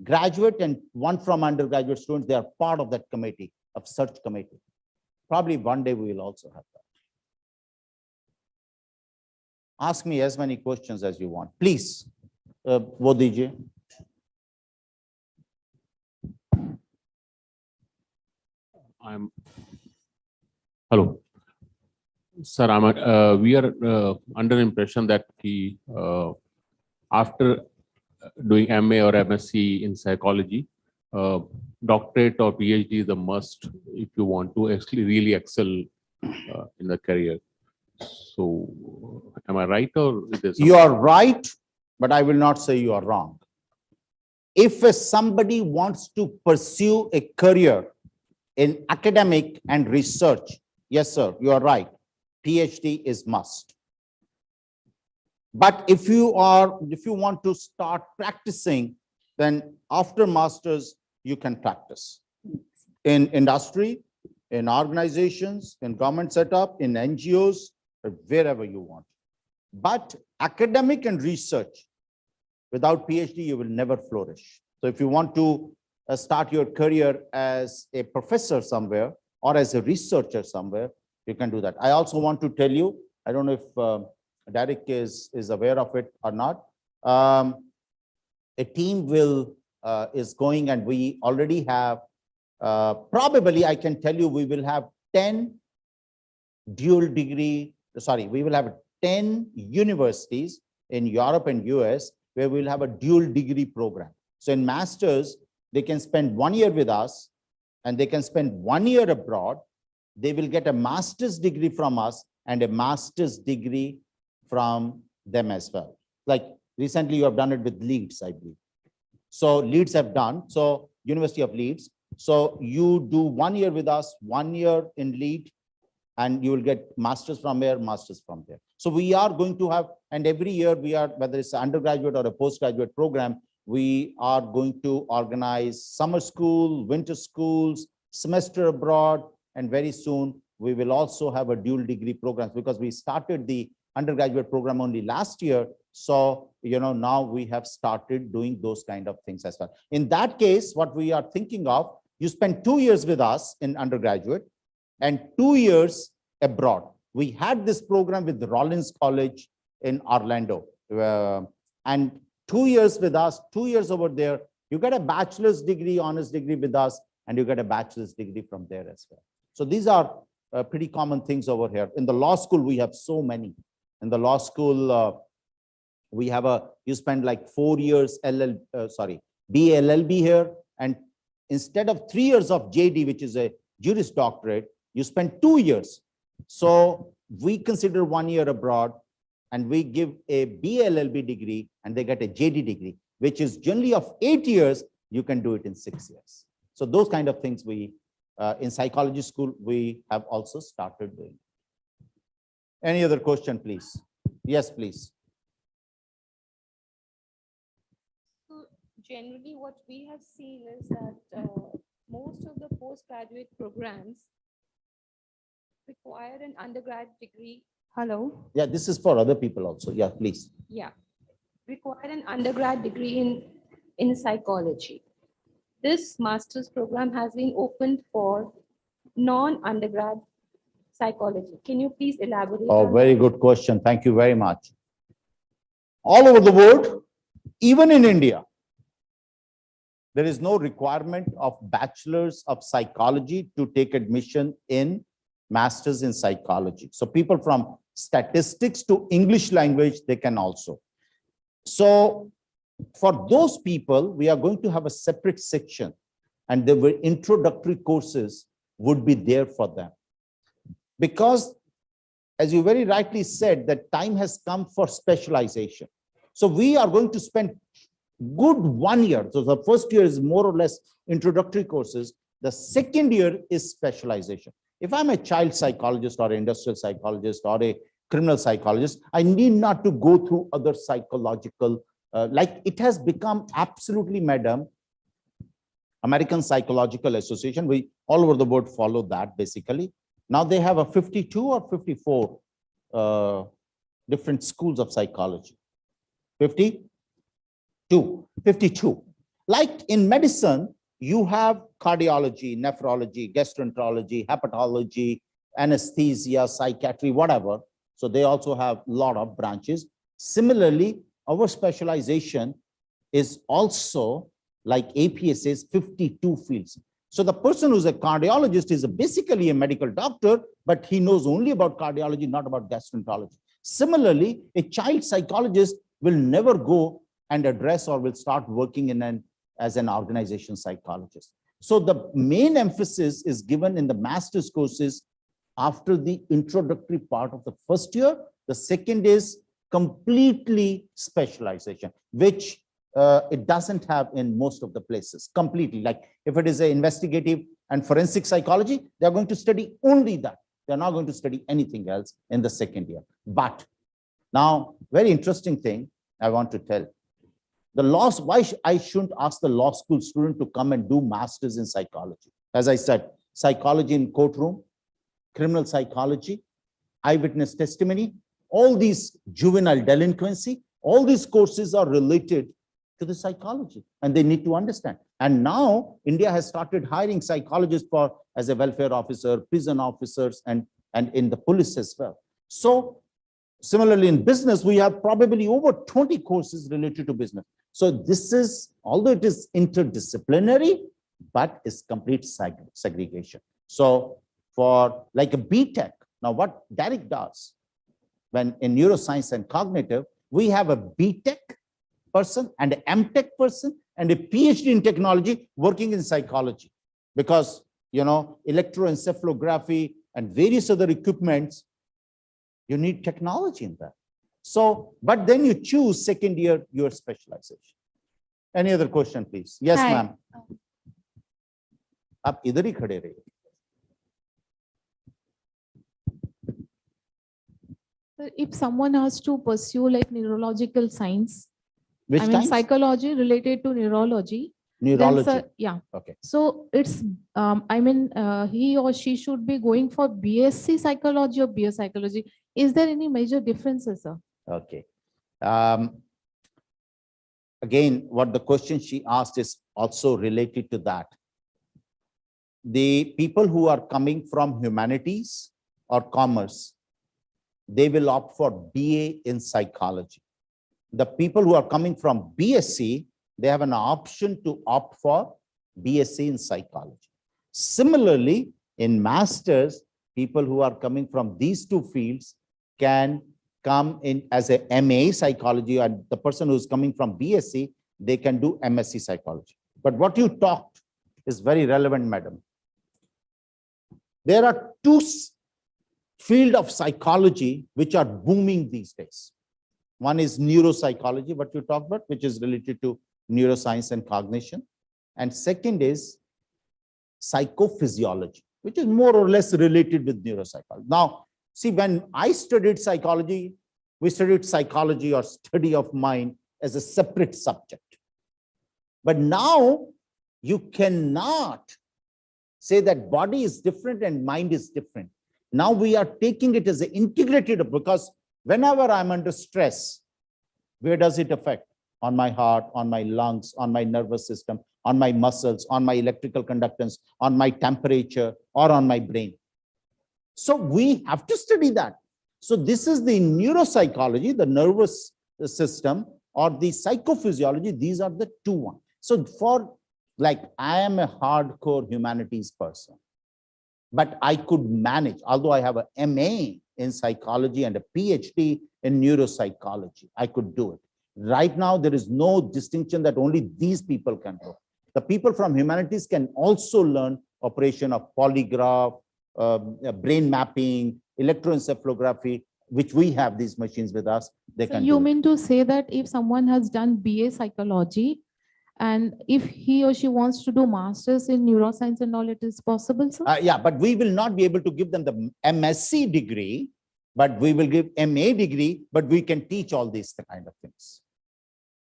graduate and 1 from undergraduate students. They are part of that committee, of search committee. Probably one day we will also have that. Ask me as many questions as you want. Please, Vodiji. Hello. Sir, we are under impression that after doing MA or MSc in psychology, doctorate or PhD is a must if you want to actually really excel in the career. So, am I right, or is there You are right, but I will not say you are wrong. If somebody wants to pursue a career in academic and research, yes, sir, you are right. PhD is must. But if you want to start practicing, then after masters, you can practice in industry, in organizations, in government setup, in NGOs, or wherever you want. But academic and research, without PhD, you will never flourish. So if you want to start your career as a professor somewhere or as a researcher somewhere, you can do that. I also want to tell you, I don't know if Derek is aware of it or not. A team is going, and we already have, probably I can tell you, we will have 10 we will have 10 universities in Europe and US where we'll have a dual degree program. So in masters, they can spend 1 year with us and they can spend 1 year abroad. They will get a master's degree from us and a master's degree from them as well. Like recently you have done it with Leeds, I believe. So Leeds have done, so University of Leeds. So you do 1 year with us, 1 year in Leeds, and you will get masters from here, masters from there. So we are going to have, and every year we are, whether it's an undergraduate or a postgraduate program, we are going to organize summer school, winter schools, semester abroad, and very soon we will also have a dual degree program because we started the undergraduate program only last year. So, now we have started doing those kind of things as well. In that case, what we are thinking of, you spend 2 years with us in undergraduate and 2 years abroad. We had this program with Rollins College in Orlando. And 2 years with us, 2 years over there, you get a bachelor's degree, honors degree with us, and you get a bachelor's degree from there as well. So these are pretty common things over here. In the law school, we have so many. In the law school, we have you spend like 4 years BLLB here, and instead of 3 years of JD, which is a Juris Doctorate, you spend 2 years. So we consider 1 year abroad, and we give a BLLB degree, and they get a JD degree, which is generally of 8 years. You can do it in 6 years. So those kind of things we, in psychology school, we have also started doing. Any other question, please? Yes, please. So generally what we have seen is that most of the postgraduate programs require an undergrad degree. Hello? Yeah, this is for other people also. Yeah, please. Yeah. Require an undergrad degree in psychology. This master's program has been opened for non-undergrad psychology. Can you please elaborate? Oh, very good question. Thank you very much. All over the world, even in India, there is no requirement of bachelors of psychology to take admission in masters in psychology. So people from statistics to English language, they can also. So for those people, we are going to have a separate section, and the introductory courses would be there for them. Because, as you very rightly said, that time has come for specialization. So we are going to spend good 1 year. So the first year is more or less introductory courses. The second year is specialization. If I'm a child psychologist or industrial psychologist or a criminal psychologist, I need not to go through other psychological, like it has become absolutely, madam, American Psychological Association. We all over the world follow that basically. Now they have a 52 or 54 different schools of psychology. 52. Like in medicine, you have cardiology, nephrology, gastroenterology, hepatology, anesthesia, psychiatry, whatever. So they also have a lot of branches. Similarly, our specialization is also like APSA's 52 fields. So the person who's a cardiologist is basically a medical doctor, but he knows only about cardiology, not about gastroenterology. Similarly, a child psychologist will never go and address or will start working as an organization psychologist. So the main emphasis is given in the master's courses after the introductory part of the first year. The second is completely specialization, which it doesn't have in most of the places completely. Like if it is an investigative and forensic psychology, they're going to study only that. They're not going to study anything else in the second year. But now, very interesting thing I want to tell. The laws, why I shouldn't ask the law school student to come and do masters in psychology. As I said, psychology in courtroom, criminal psychology, eyewitness testimony, all these juvenile delinquency, all these courses are related to the psychology and they need to understand. And now India has started hiring psychologists as a welfare officer, prison officers, and in the police as well. So similarly in business, we have probably over 20 courses related to business. So this is, although it is interdisciplinary, but it's complete segregation. So for like a BTech, now what Derek does when in neuroscience and cognitive, we have a BTech person and an MTech person and a PhD in technology working in psychology, because, you know, electroencephalography and various other equipments, you need technology in that. So, but then you choose second year, your specialization. Any other question, please? Yes, ma'am. Aap idhar hi khade rahiye. If someone has to pursue like neurological science, Which I mean kind? psychology related to neurology. Neurology. Then, yeah. Okay. So it's, I mean, he or she should be going for BSc psychology or BS psychology. Is there any major differences, sir? Okay. Again, what the question she asked is also related to that. The people who are coming from humanities or commerce, they will opt for BA in psychology. The people who are coming from BSc, they have an option to opt for BSc in psychology. Similarly, in masters, people who are coming from these two fields can come in as a MA psychology, and the person who's coming from BSc, they can do MSc psychology. But what you talked is very relevant, madam. There are two fields of psychology which are booming these days. One is neuropsychology, what you talked about, which is related to neuroscience and cognition. And second is psychophysiology, which is more or less related with neuropsychology. Now, see, when I studied psychology, we studied psychology or study of mind as a separate subject. But now you cannot say that body is different and mind is different. Now we are taking it as an integrated, because whenever I'm under stress, where does it affect? On my heart, on my lungs, on my nervous system, on my muscles, on my electrical conductance, on my temperature, or on my brain. So we have to study that. So this is the neuropsychology, the nervous system, or the psychophysiology. These are the two ones. So for, like, I am a hardcore humanities person, but I could manage, although I have a MA in psychology and a PhD in neuropsychology, I could do it. Right now, there is no distinction that only these people can do. The people from humanities can also learn operation of polygraph, brain mapping, electroencephalography, which we have these machines with us. They can You do mean to say that if someone has done BA psychology, and if he or she wants to do masters in neuroscience and all, it is possible, sir? Yeah, but we will not be able to give them the MSc degree, but we will give MA degree, but we can teach all these kind of things.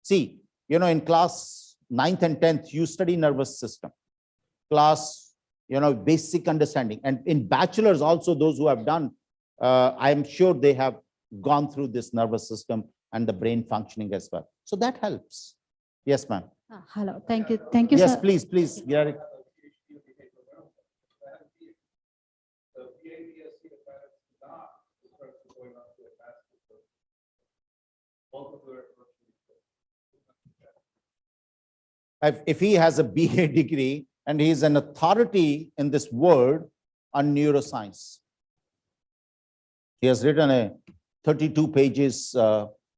See, you know, in class 9th and 10th, you study nervous system. Class basic understanding. And in bachelors also, those who have done, I'm sure they have gone through this nervous system and the brain functioning as well. So that helps. Yes, ma'am. Hello, thank you. Thank you, Yes, sir. please, Gary. If he has a BA degree and he's an authority in this world on neuroscience, he has written a 32 pages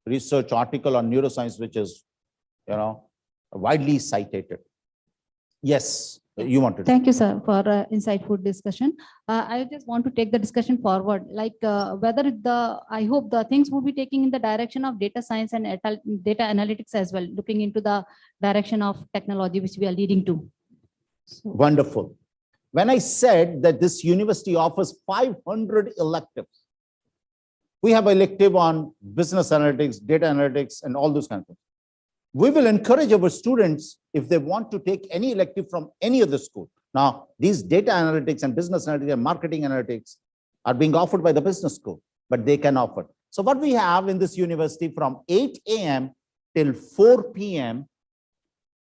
research article on neuroscience, which is, widely cited. Yes, you wanted. Thank you, sir, for insightful discussion. I just want to take the discussion forward, like I hope the things will be taking in the direction of data science and data analytics as well, looking into the direction of technology which we are leading to. Wonderful. When I said that this university offers 500 electives, we have elective on business analytics, data analytics, and all those kinds of things. We will encourage our students if they want to take any elective from any other school. Now, these data analytics and business analytics and marketing analytics are being offered by the business school, but they can offer. So what we have in this university from 8 a.m. till 4 p.m.,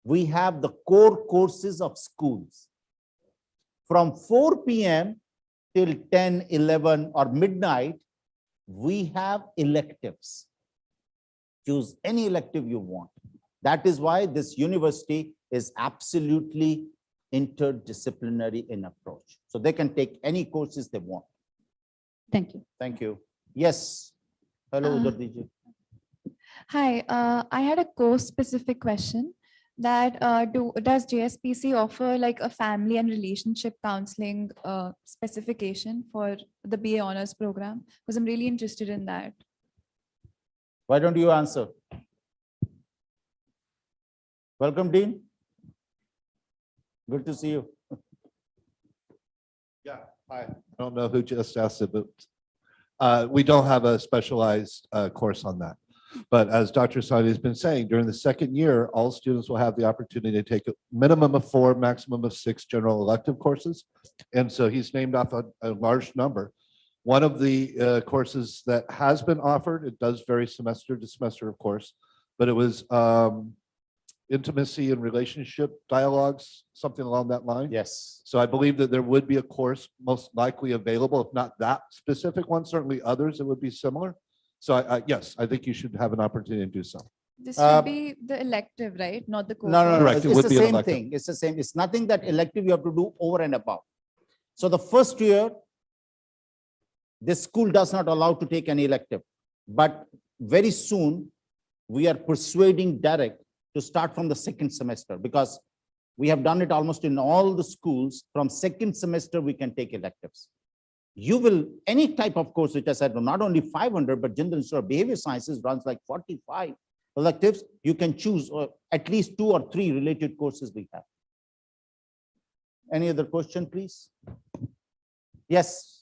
we have the core courses of schools. From 4 p.m. till 10, 11, or midnight, we have electives. Choose any elective you want. That is why this university is absolutely interdisciplinary in approach. So they can take any courses they want. Thank you. Thank you. Yes. Hello, Udar. Hi, I had a course-specific question that does JSPC offer like a family and relationship counseling specification for the BA honors program? Because I'm really interested in that. Why don't you answer? Welcome, Dean. Good to see you. Yeah, hi. I don't know who just asked it, but we don't have a specialized course on that. But as Dr. Sahni has been saying, during the second year, all students will have the opportunity to take a minimum of 4, maximum of 6 general elective courses. And so he's named off a large number. One of the courses that has been offered, it does vary semester to semester, of course, but it was intimacy and relationship dialogues, something along that line. Yes. So I believe that there would be a course most likely available, if not that specific one, certainly others that would be similar. So yes, I think you should have an opportunity to do so. This should be the elective, right? Not the course. No. Correct, it It's would the be an same elective. thing. It's the same. It's nothing that elective you have to do over and above. So the first year, this school does not allow to take any elective. But very soon, we are persuading Derek to start from the second semester, because we have done it almost in all the schools. From second semester, we can take electives. You will, any type of course, which I said, not only 500, but General Institute of Behavior Sciences runs like 45 electives. You can choose at least 2 or 3 related courses we have. Any other question, please? Yes.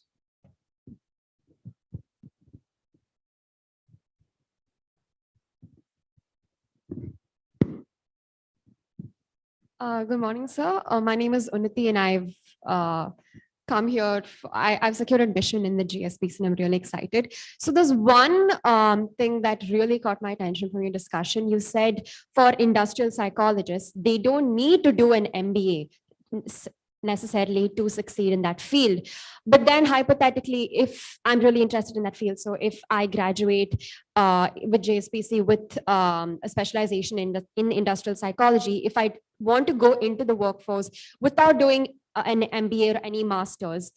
Good morning, sir. My name is Unnati, and I've come here. I've secured admission in the JSPC, and I'm really excited. So there's one thing that really caught my attention from your discussion. You said for industrial psychologists, they don't need to do an MBA necessarily to succeed in that field. But then hypothetically, if I'm really interested in that field, so if I graduate with JSPC with a specialization in industrial psychology, if I want to go into the workforce without doing an MBA or any master's,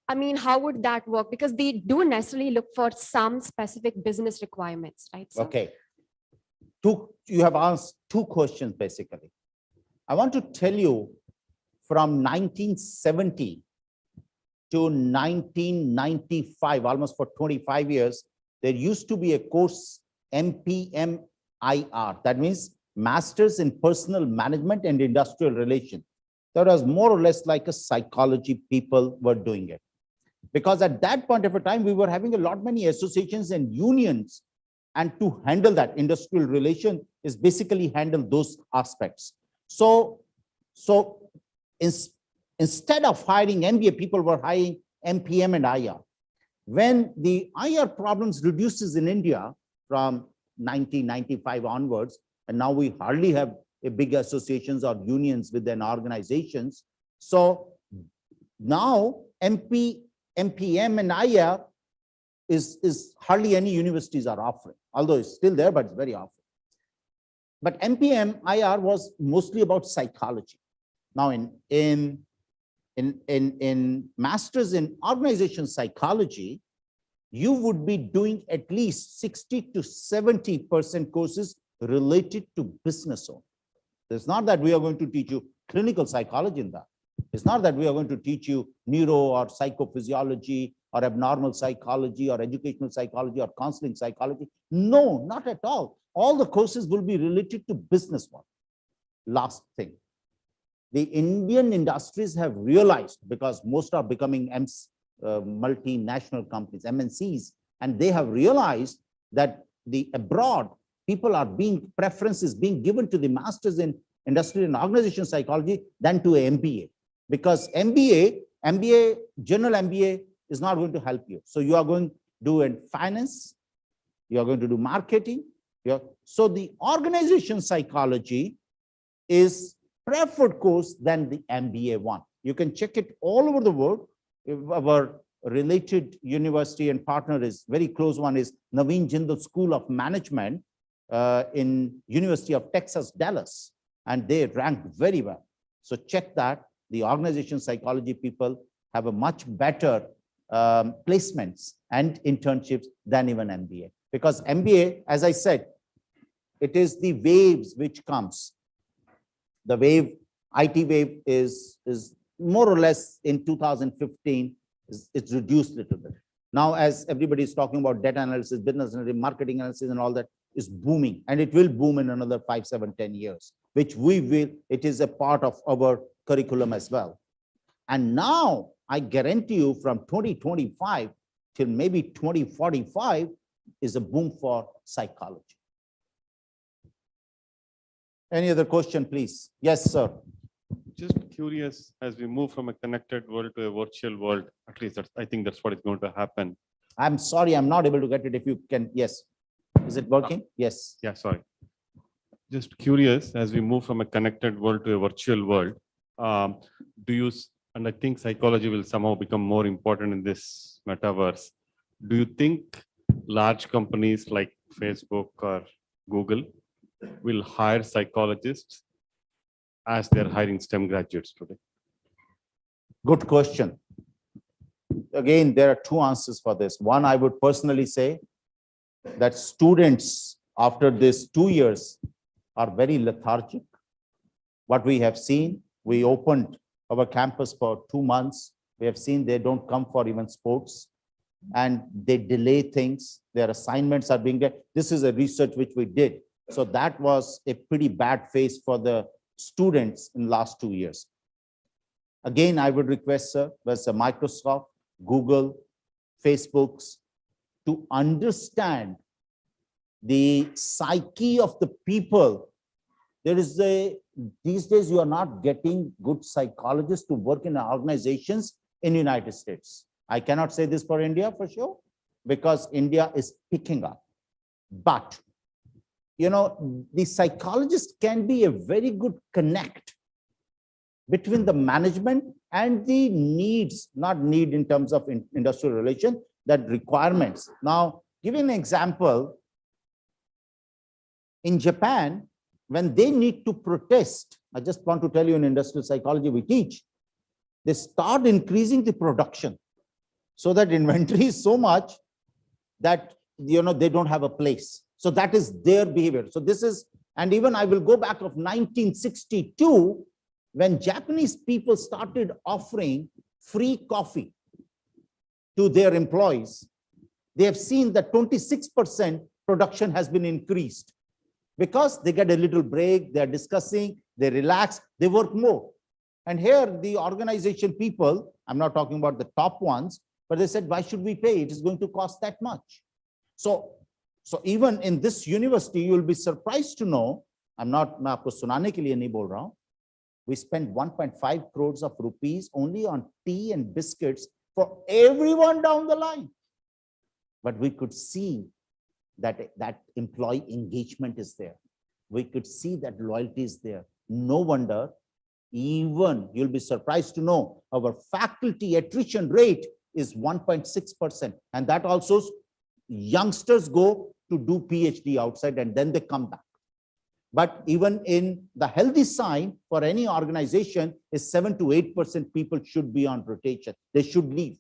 I mean, how would that work? Because they do necessarily look for some specific business requirements, right? Sir? Okay. You have asked 2 questions, basically. I want to tell you, from 1970 to 1995, almost for 25 years, there used to be a course, MPMIR. That means Masters in Personal Management and Industrial Relations. That was more or less like a psychology people were doing it. Because at that point of a time, we were having many associations and unions. And to handle that, industrial relation is basically handle those aspects. So instead of hiring MBA, people were hiring MPM and IR. When the IR problems reduces in India from 1995 onwards, and now we hardly have a big associations or unions within organizations. So now MPM and IR is hardly any universities are offering, although it's still there, but it's very often. But MPM IR was mostly about psychology. Now in masters in organization psychology, you would be doing at least 60 to 70% courses related to business owners. It's not that we are going to teach you clinical psychology in that. It's not that we are going to teach you neuro or psychophysiology or abnormal psychology or educational psychology or counseling psychology. No, not at all. All the courses will be related to business one. Last thing, the Indian industries have realized, because most are becoming multinational companies, MNCs, and they have realized that the abroad people are preferences being given to the masters in industrial and organization psychology than to an MBA, because general MBA is not going to help you. So you are going to do in finance, you are going to do marketing. So the organization psychology is preferred course than the MBA one. You can check it all over the world. Our related university and partner is very close one is Naveen Jindal School of Management in University of Texas, Dallas, and they rank very well. So check that. The organization psychology people have a much better placements and internships than even MBA, because MBA, as I said, it is the waves which comes. The wave, IT wave is more or less in 2015, it's reduced a little bit. Now, as everybody is talking about data analysis, business analysis, marketing analysis and all that is booming, and it will boom in another 5, 7, 10 years, which it is a part of our curriculum as well. And now I guarantee you from 2025 till maybe 2045 is a boom for psychology. Any other question, please? Yes, sir. Just curious, as we move from a connected world to a virtual world, at least I think that's what is going to happen. I'm sorry, I'm not able to get it. If you can, yes. Is it working? Yes. Yeah, sorry. Just curious, as we move from a connected world to a virtual world, and I think psychology will somehow become more important in this metaverse. Do you think large companies like Facebook or Google will hire psychologists as they're hiring STEM graduates today? Good question. Again, there are two answers for this. One, I would personally say that students after this 2 years are very lethargic. What we have seen, we opened our campus for 2 months. We have seen they don't come for even sports and they delay things. Their assignments are being done. This is a research which we did. So that was a pretty bad phase for the students in the last 2 years. Again, I would request, sir, where's Microsoft, Google, Facebook's, to understand the psyche of the people. These days you are not getting good psychologists to work in organizations in the United States. I cannot say this for India for sure, because India is picking up. But, you know, the psychologist can be a very good connect between the management and the needs, not need in terms of industrial relation, that requirements. Now, give you an example. In Japan, when they need to protest, I just want to tell you in industrial psychology we teach, they start increasing the production so that inventory is so much that, you know, they don't have a place. So that is their behavior. So this is, and even I will go back of 1962, when Japanese people started offering free coffee to their employees, they have seen that 26% production has been increased because they get a little break, they're discussing, they relax, they work more. And here the organization people, I'm not talking about the top ones, but they said, why should we pay? It is going to cost that much. So even in this university, you will be surprised to know, I'm not, मैं आपको सुनाने के लिए नहीं बोल रहा हूं, We spend 1.5 crores of rupees only on tea and biscuits for everyone down the line. But we could see that employee engagement is there. We could see that loyalty is there. No wonder, even you'll be surprised to know our faculty attrition rate is 1.6%. And that also youngsters go to do PhD outside and then they come back. But even in the healthy sign for any organization is 7 to 8% people should be on rotation. They should leave.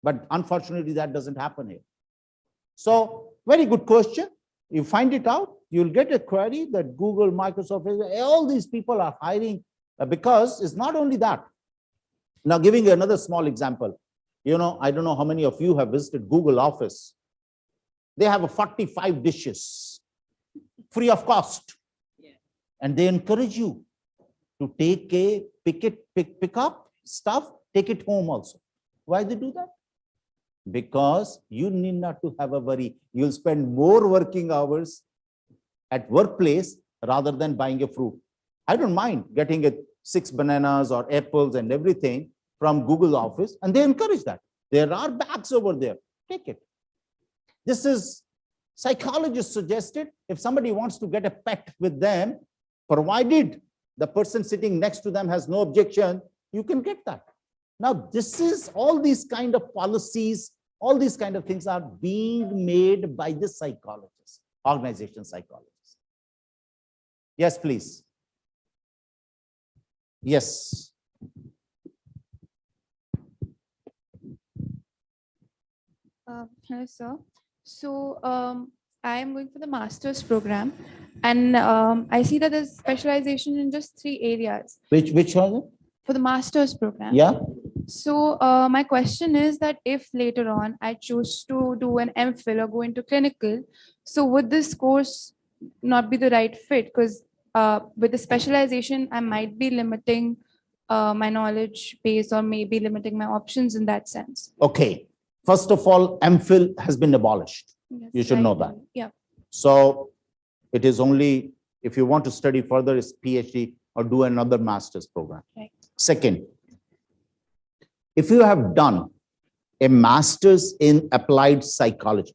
But unfortunately, that doesn't happen here. So very good question. You find it out, you'll get a query that Google, Microsoft, all these people are hiring because it's not only that. Now, giving you another small example, you know, I don't know how many of you have visited Google office. They have a 45 dishes free of cost. And they encourage you to pick up stuff, take it home also. Why they do that? Because you need not to have a worry. You'll spend more working hours at workplace rather than buying a fruit. I don't mind getting 6 bananas or apples and everything from Google office, and they encourage that. There are bags over there. Take it. This is psychologists suggested if somebody wants to get a pet with them, provided the person sitting next to them has no objection, you can get that. Now, this is all these kind of policies, all these kind of things are being made by the psychologists, organization psychologists. Yes, please. Yes. Hello, sir. So I am going for the master's program, and I see that there's specialization in just 3 areas. Which one? For the master's program. Yeah. So my question is that if later on I choose to do an MPhil or go into clinical, so would this course not be the right fit? Because with the specialization, I might be limiting my knowledge base or maybe limiting my options in that sense. Okay. First of all, MPhil has been abolished. Yes, You should know that. Yeah. So it is only, if you want to study further, is PhD or do another master's program. Right. Second, if you have done a master's in applied psychology,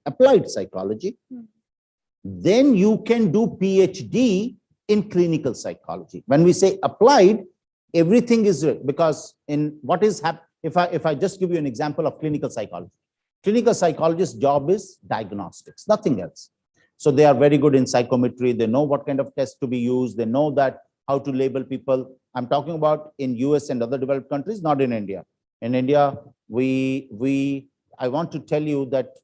then you can do PhD in clinical psychology. When we say applied, everything is because in what is happening, if I just give you an example of clinical psychologist's job is diagnostics, nothing else. So they are very good in psychometry. They know what kind of tests to be used. They know that how to label people. I'm talking about in US and other developed countries, not in India. In India, I want to tell you that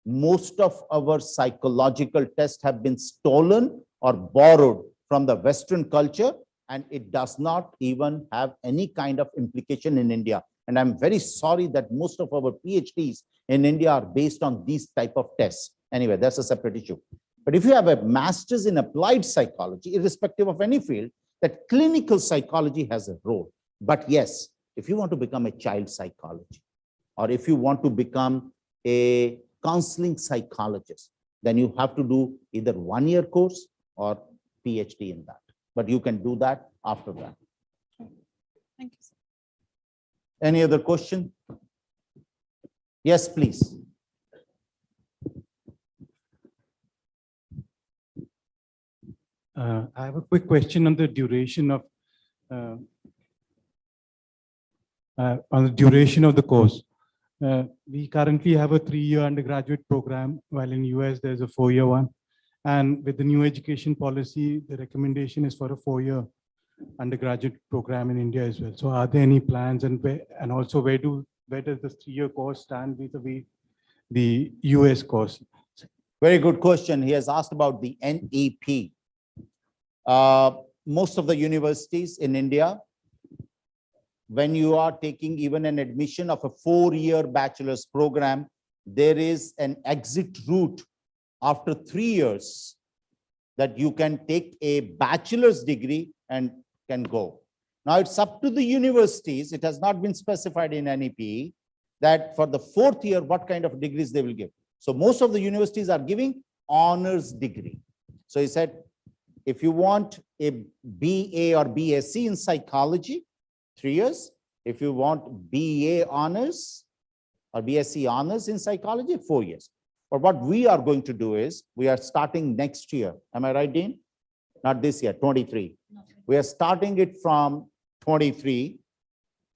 most of our psychological tests have been stolen or borrowed from the Western culture, and it does not even have any kind of implication in India. And I'm very sorry that most of our PhDs in India are based on these type of tests. Anyway, that's a separate issue. But if you have a master's in applied psychology, irrespective of any field, that clinical psychology has a role. But yes, if you want to become a child psychologist, or if you want to become a counseling psychologist, then you have to do either 1-year course or PhD in that. But you can do that after that. Thank you, sir. Any other question? Yes, please. I have a quick question on the duration of the course. We currently have a 3-year undergraduate program, while in US there's a 4-year one. And with the new education policy, the recommendation is for a 4-year undergraduate program in India as well. So are there any plans, and also where does the 3-year course stand vis-a-vis the US course? Very good question. He has asked about the NEP. Most of the universities in India, when you are taking even an admission of a 4-year bachelor's program, there is an exit route after 3 years that you can take a bachelor's degree and can go. Now it's up to the universities. It has not been specified in NEP that for the 4th year, what kind of degrees they will give. So most of the universities are giving honors degree. So he said, If you want a BA or BSc in psychology, 3 years. If you want BA honors or BSc honors in psychology, 4 years. But what we are going to do is, we are starting next year. Am I right, Dean? Not this year, 23. We are starting it from 23.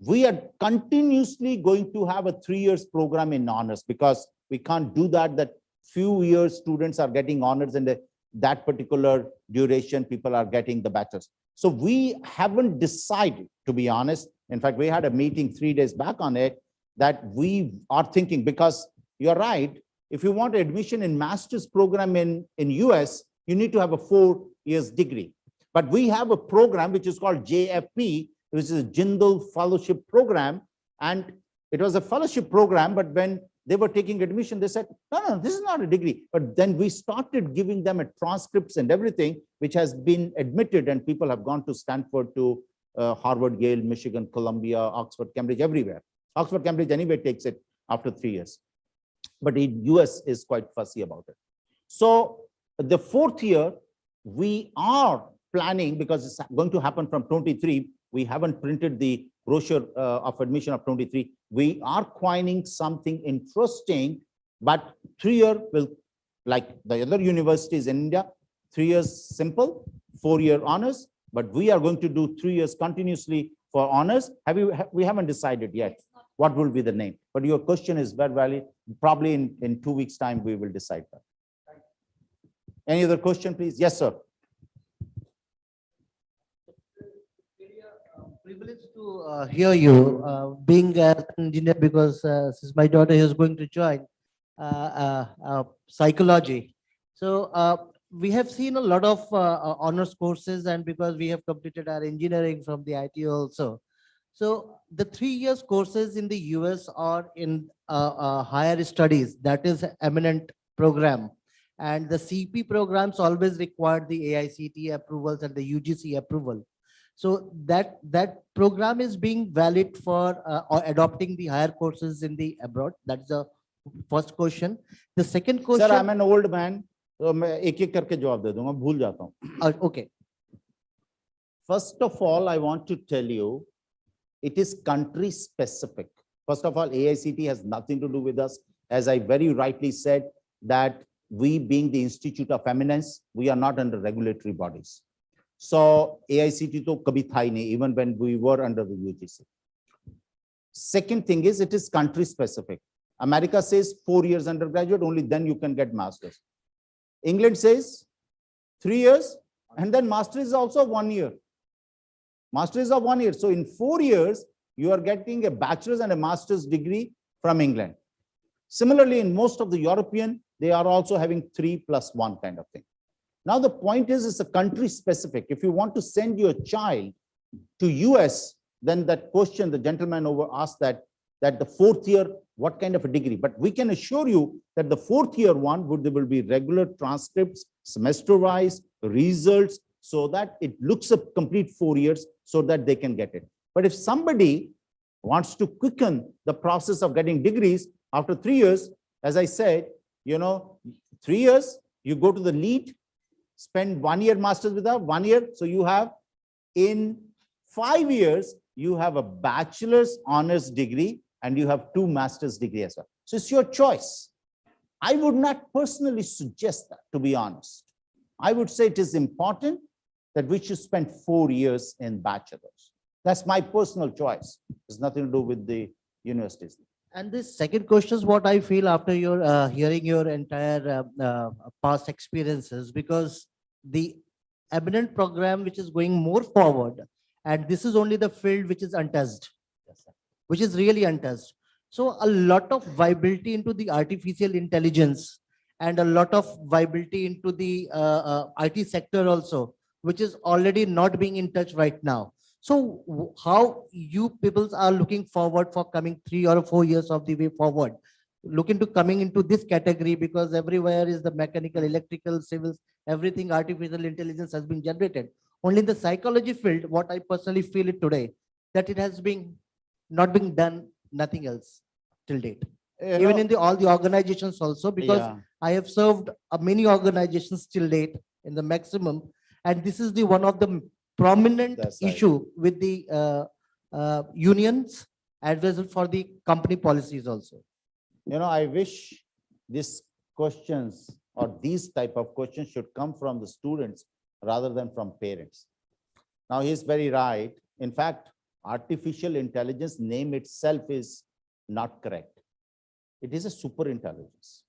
We are continuously going to have a 3 years program in honors, because we can't do that few years students are getting honors and that particular duration people are getting the bachelor's. So we haven't decided, to be honest. In fact, we had a meeting 3 days back on it, that we are thinking, because you're right, if you want admission in master's program in US, you need to have a 4 years degree. But we have a program which is called JFP, which is a Jindal Fellowship Program. And it was a fellowship program, but when they were taking admission, they said, no, this is not a degree. But then we started giving them a transcripts and everything, which has been admitted, and people have gone to Stanford, to Harvard, Yale, Michigan, Columbia, Oxford, Cambridge, everywhere. Oxford, Cambridge anyway takes it after 3 years. But in US is quite fussy about it. So the 4th year, we are planning, because it's going to happen from 23, we haven't printed the brochure of admission of 23. We are coining something interesting, but 3 year will, like the other universities in India, 3 years simple, 4 year honors, but we are going to do 3 years continuously for honors. We haven't decided yet what will be the name, but your question is very valid. Probably in 2 weeks time, we will decide that. Any other question, please? Yes, sir. Privileged to hear you, being an engineer, because since my daughter is going to join psychology. So we have seen a lot of honors courses, and because we have completed our engineering from the IT also. So the 3 years courses in the US or in higher studies, that is Eminent program. And the CP programs always require the AICTE approvals and the UGC approval. So that program is being valid for or adopting the higher courses in the abroad. That's the first question. The second question. Sir, I'm an old man. So मैं एक-एक करके जवाब दे दूंगा, भूल जाता हूँ. Okay. First of all, I want to tell you, it is country specific. First of all, AICTE has nothing to do with us. As I very rightly said, that we being the Institute of Eminence, we are not under regulatory bodies. So AICTE to kabhi tha hi nahi, even when we were under the UGC. Second thing is, it is country specific. America says 4 years undergraduate, only then you can get masters. England says 3 years, and then master is also 1 year. Master is of 1 year. So in 4 years, you are getting a bachelor's and a master's degree from England. Similarly, in most of the European, they are also having 3+1 kind of thing. Now, the point is, it's a country specific. If you want to send your child to US, then that question, the gentleman over asked that the 4th year, what kind of a degree? But we can assure you that the 4th year one there will be regular transcripts, semester-wise, results, so that it looks a complete 4 years so that they can get it. But if somebody wants to quicken the process of getting degrees after 3 years, as I said, 3 years, you go to the lead, spend 1 year master's with her, 1 year. So you have, in 5 years, you have a bachelor's honors degree and you have 2 master's degree as well. So it's your choice. I would not personally suggest that, to be honest. I would say it is important that we should spend 4 years in bachelor's. That's my personal choice. It's nothing to do with the universities. And this second question is what I feel after your hearing your entire past experiences, because the Eminent program, which is going more forward, and this is only the field which is untouched, which is really untouched. So a lot of viability into the artificial intelligence and a lot of viability into the IT sector also, which is already not being in touch right now. So how you people are looking forward for coming 3 or 4 years of the way forward, looking to coming into this category, because everywhere is the mechanical, electrical, civils, everything artificial intelligence has been generated. Only in the psychology field, what I personally feel it today, that it has been not being done, nothing else till date. Even in all the organizations also, because I have served many organizations till date in the maximum. And this is the one of the prominent That's right. issue with the unions as well as for the company policies also. I wish these questions or these type of questions should come from the students rather than from parents. Now, he's very right. In fact, artificial intelligence name itself is not correct. It is a super intelligence.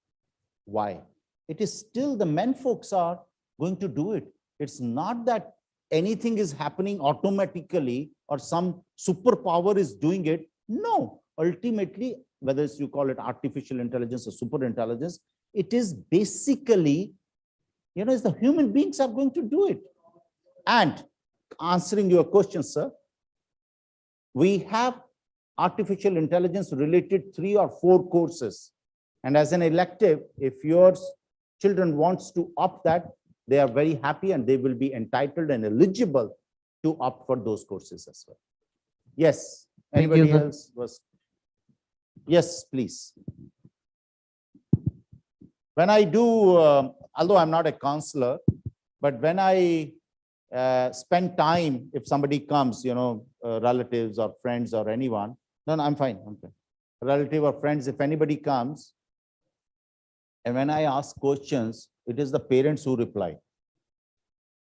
Why? It is still the men folks are going to do it. It's not that anything is happening automatically or some superpower is doing it. No, ultimately, whether you call it artificial intelligence or super intelligence, it is basically, it's the human beings are going to do it. And answering your question, sir, we have artificial intelligence related 3 or 4 courses. And as an elective, if your children wants to opt that, they are very happy and they will be entitled and eligible to opt for those courses as well. Yes, anybody else was? Yes, please. When I do, although I'm not a counselor, but when I spend time, if somebody comes, relatives or friends or anyone, no, I'm fine. Relative or friends, if anybody comes, and when I ask questions, it is the parents who reply.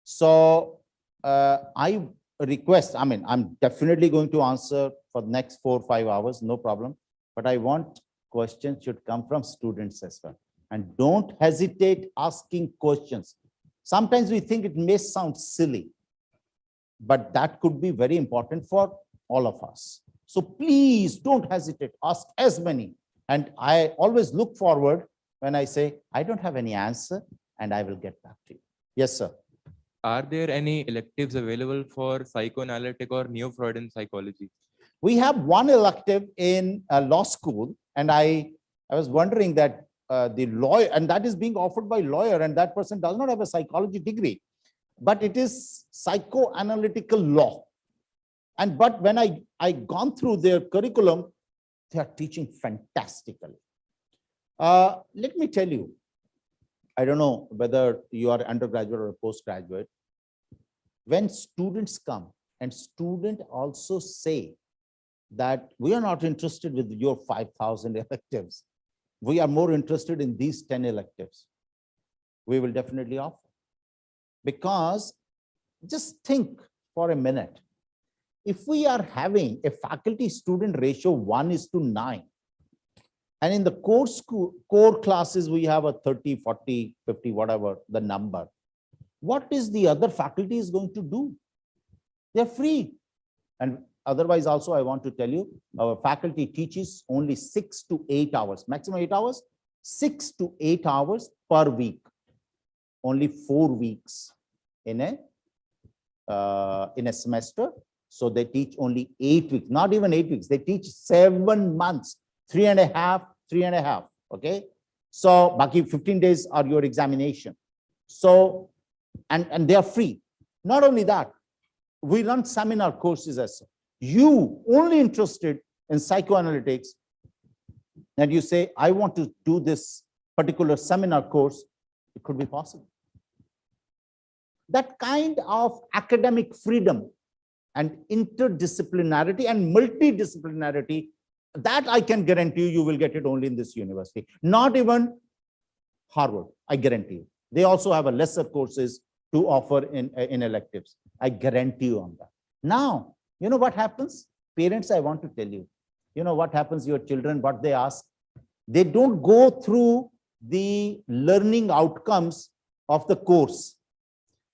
So I request, I'm definitely going to answer for the next 4 or 5 hours, no problem. But I want questions should come from students as well. And don't hesitate asking questions. Sometimes we think it may sound silly, but that could be very important for all of us. So please don't hesitate, ask as many. And I always look forward when I say, I don't have any answer and I will get back to you. Yes, sir. Are there any electives available for psychoanalytic or neo-Freudian psychology? We have one elective in law school, and I was wondering that the lawyer, and that is being offered by lawyer, and that person does not have a psychology degree, but it is psychoanalytical law. But when I gone through their curriculum, they are teaching fantastically. Let me tell you, I don't know whether you are undergraduate or a postgraduate. When students come and students also say that we are not interested with your 5,000 electives, we are more interested in these 10 electives, we will definitely offer. Because just think for a minute, if we are having a faculty student ratio 1:9, and in the core classes, we have a 30, 40, 50, whatever the number. What is the other faculty is going to do? They're free. And otherwise also, I want to tell you, our faculty teaches only 6 to 8 hours, maximum 8 hours, 6 to 8 hours per week. Only 4 weeks in a semester. So they teach only 8 weeks, not even 8 weeks. They teach 7 months. 3.5, okay? So, baki 15 days are your examination. So, and they are free. Not only that, we run seminar courses as well. You only interested in psychoanalytics, and you say, I want to do this particular seminar course, it could be possible. That kind of academic freedom and interdisciplinarity and multidisciplinarity, that I can guarantee you will get it only in this university. Not even Harvard, I guarantee you. They also have a lesser courses to offer in electives. I guarantee you on that. Now, you know what happens? Parents, I want to tell you, you know what happens, your children, what they ask? They don't go through the learning outcomes of the course.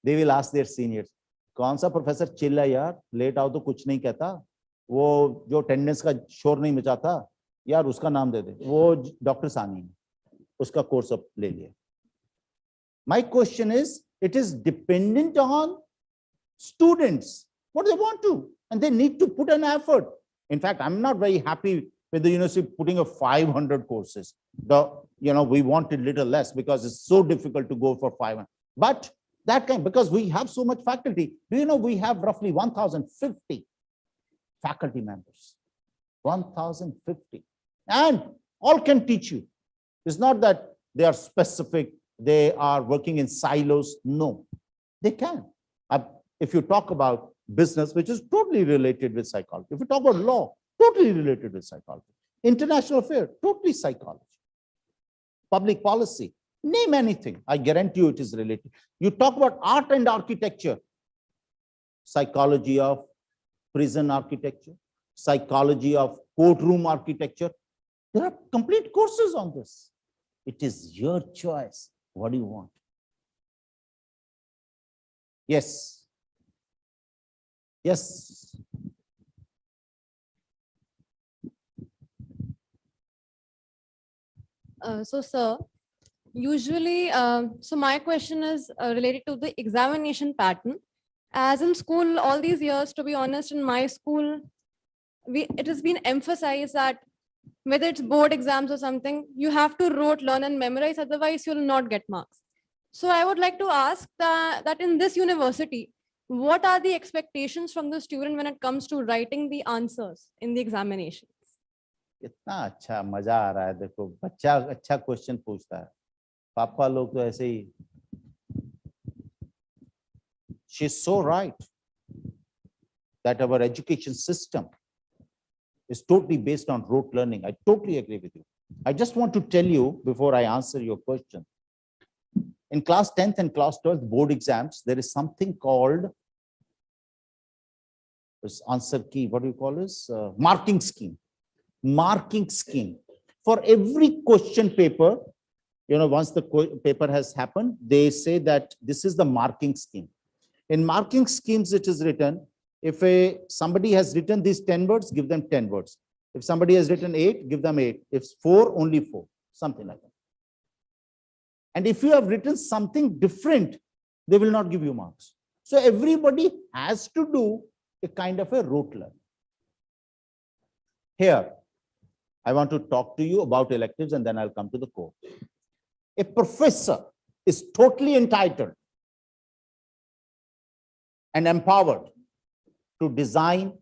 They will ask their seniors, कौन सा professor chill है यार, late आओ तो कुछ नहीं कहता, वो जो अटेंडेंस का शोर नहीं मचाता यार, उसका नाम दे दे, वो डॉक्टर सानी है, उसका कोर्स अब ले लिया. My question is, it is dependent on students, what they want to, and they need to put an effort. In fact, I'm not very happy with the university putting a 500 courses. We wanted little less because it's so difficult to go for 500. But that kind, because we have so much faculty. Do you know we have roughly 1,050 faculty members? 1,050. And all can teach you. It's not that they are specific, they are working in silos. No, they can. If you talk about business, which is totally related with psychology. If you talk about law, totally related with psychology. International affairs, totally psychology. Public policy, name anything. I guarantee you it is related. You talk about art and architecture, psychology of prison architecture, psychology of courtroom architecture. There are complete courses on this. It is your choice. What do you want? Yes. Yes. So, sir, usually, so my question is related to the examination pattern. As in school, all these years, to be honest, in my school, it has been emphasized that whether it's board exams or something, you have to rote, learn, and memorize, otherwise you'll not get marks. So I would like to ask that in this university, what are the expectations from the student when it comes to writing the answers in the examination? कितना अच्छा मजा आ रहा है, देखो बच्चा अच्छा question पूछता है, पापा लोग तो ऐसे ही. She's so right that our education system is totally based on rote learning. I totally agree with you. I just want to tell you before I answer your question. In class 10th and class 12th board exams, there is something called answer key. What do you call this? Marking scheme. Marking scheme. For every question paper, once the paper has happened, they say that this is the marking scheme. In marking schemes, it is written, if somebody has written these 10 words, give them 10 words. If somebody has written 8, give them 8. If 4, only 4, something like that. And if you have written something different, they will not give you marks. So everybody has to do a kind of a rote learning. Here, I want to talk to you about electives and then I'll come to the core. A professor is totally entitled and empowered to design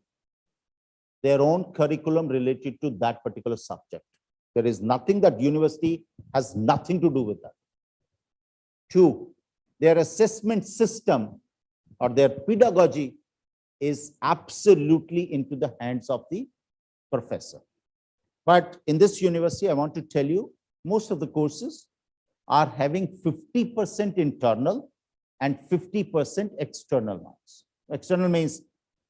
their own curriculum related to that particular subject. There is nothing that university has nothing to do with that. 2, their assessment system or their pedagogy is absolutely into the hands of the professor. But in this university, I want to tell you, most of the courses are having 50% internal and 50% external marks. External means,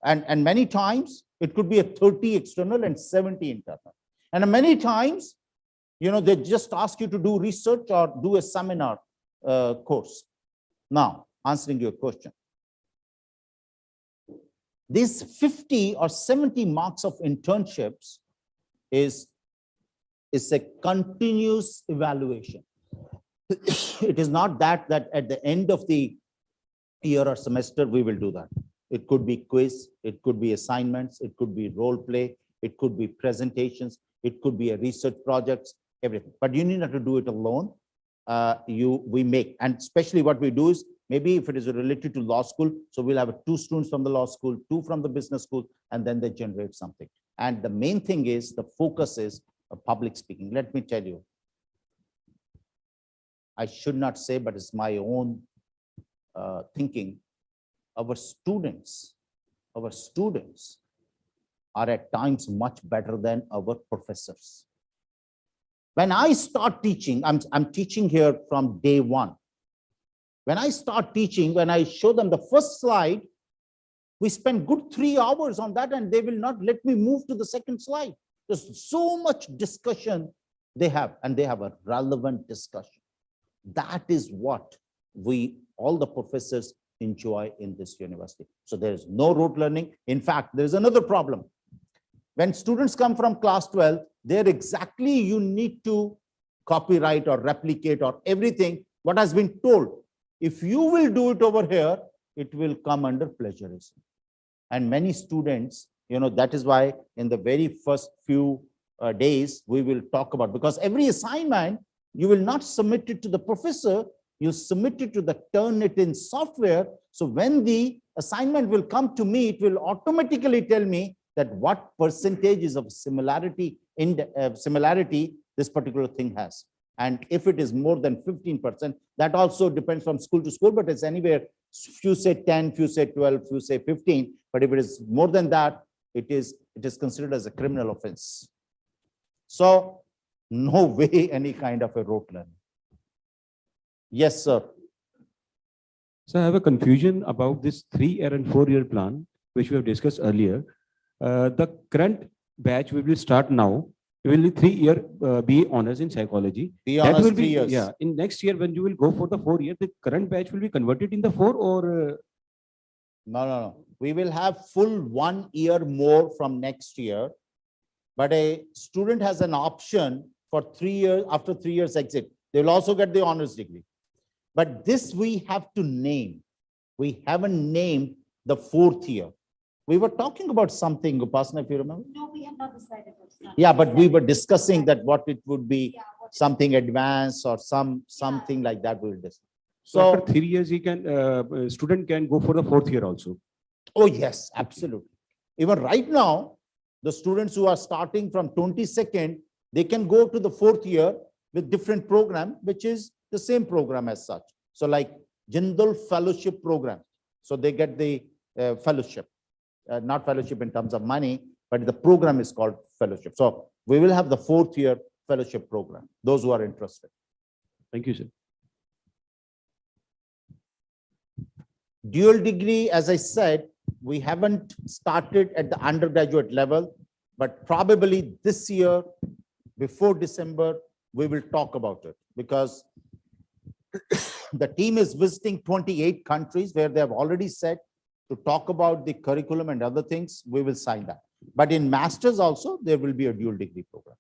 and many times it could be a 30 external and 70 internal. And many times, they just ask you to do research or do a seminar course. Now, answering your question. These 50 or 70 marks of internships is a continuous evaluation. It is not that at the end of the year or semester, we will do that. It could be quiz, it could be assignments, it could be role play, it could be presentations, it could be a research projects, everything. But you need not to do it alone. We make, and especially what we do is, maybe if it is related to law school, so we'll have 2 students from the law school, 2 from the business school, and then they generate something. And the main thing is, the focus is public speaking. Let me tell you, I should not say, but it's my own thinking. Our students are at times much better than our professors. When I start teaching, I'm teaching here from day 1. When I start teaching, when I show them the first slide, we spend good 3 hours on that and they will not let me move to the second slide. There's so much discussion they have, and they have a relevant discussion. That is what all the professors enjoy in this university. So there is no rote learning. In fact, there is another problem. When students come from class 12, they're exactly, you need to copyright or replicate or everything what has been told. If you will do it over here, it will come under plagiarism. And many students, that is why in the very first few days, we will talk about, because every assignment, you will not submit it to the professor, you submit it to the Turnitin software. So when the assignment will come to me, it will automatically tell me that what percentage is of similarity this particular thing has. And if it is more than 15%, that also depends from school to school, but it's anywhere Few say 10, few say 12, few say 15, but if it is more than that, it is considered as a criminal offense. So no way any kind of a rote learning. Yes, sir. So I have a confusion about this 3-year and 4-year plan, which we have discussed earlier. The current batch we will start now. It will be 3-year BA honors in psychology. BA That honors will 3 be, years. yeah. In next year, when you will go for the 4-year, the current batch will be converted in the 4 or? No. We will have full 1 year more from next year, but a student has an option for 3 years. After 3 years exit, they will also get the honors degree. But this we have to name. We haven't named the 4th year. We were talking about something, Upasana, if you remember. No, we have not decided. Yeah, but we were discussing that what it would be, something advanced or something like that. We'll discuss. So after 3 years, he can student can go for the 4th year also. Oh yes, absolutely. Even right now, the students who are starting from 22nd, they can go to the 4th year with different program, which is the same program as such. So like Jindal Fellowship Program. So they get the fellowship, not fellowship in terms of money, but the program is called fellowship. So we will have the 4th year fellowship program, those who are interested. Thank you, sir. Dual degree, as I said, we haven't started at the undergraduate level, but probably this year, before December, we will talk about it because the team is visiting 28 countries where they have already said to talk about the curriculum and other things. We will sign that. But in masters also, there will be a dual degree program.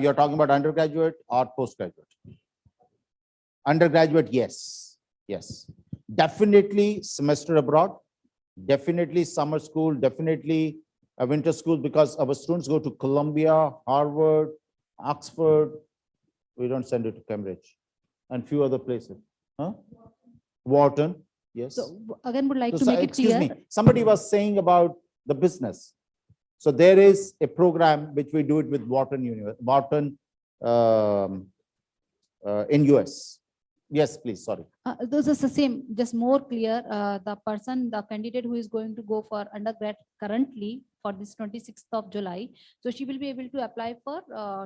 You're talking about undergraduate or postgraduate? Undergraduate, yes. Definitely semester abroad, definitely summer school, definitely a winter school, because our students go to Columbia, Harvard, Oxford. We don't send it to Cambridge and few other places. Huh? Wharton, yes. So again, would like So, to make it excuse clear. me, somebody was saying about the business. So there is a program which we do it with Wharton in US. Yes, please, sorry. Those are the same, just more clear. The candidate who is going to go for undergrad currently for this 26th of July, so she will be able to apply for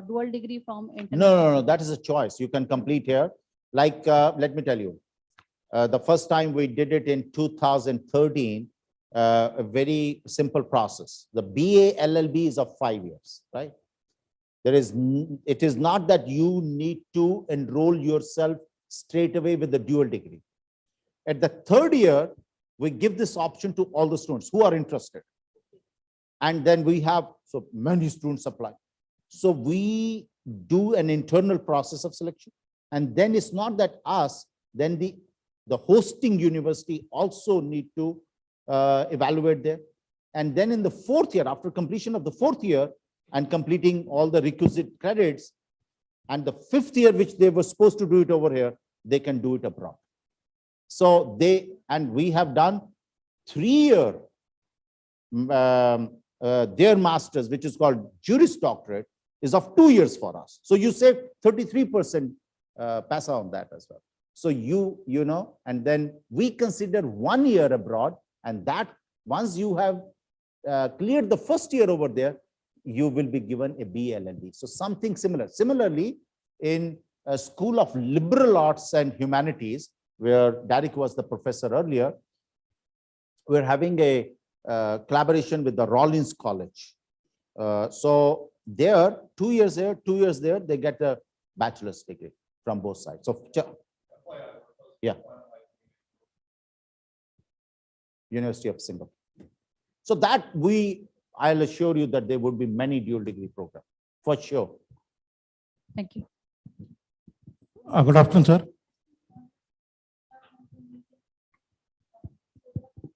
dual degree from No, that is a choice. You can complete here. Like, let me tell you, the first time we did it in 2013, a very simple process. The BA LLB is of 5 years, right? It is not that you need to enroll yourself straight away with the dual degree. At the 3rd year, we give this option to all the students who are interested. And then we have, so many students apply. So we do an internal process of selection. And then it's not that us, then the hosting university also need to evaluate there. And then in the 4th year, after completion of the 4th year and completing all the requisite credits, and the 5th year, which they were supposed to do it over here, they can do it abroad. So we have done 3-year, their master's, which is called Juris Doctorate, is of 2 years for us. So you save 33% pass on that as well. So you know, and then we consider 1 year abroad, and that once you have cleared the 1st year over there, you will be given a BLLB. So something similar. Similarly, in a School of Liberal Arts and Humanities, where Derek was the professor earlier, we're having a collaboration with the Rollins College. So there, 2 years there, 2 years there, they get a bachelor's degree from both sides. So yeah. University of Singapore. So that I'll assure you that there would be many dual degree programs, for sure. Thank you. Good afternoon, sir.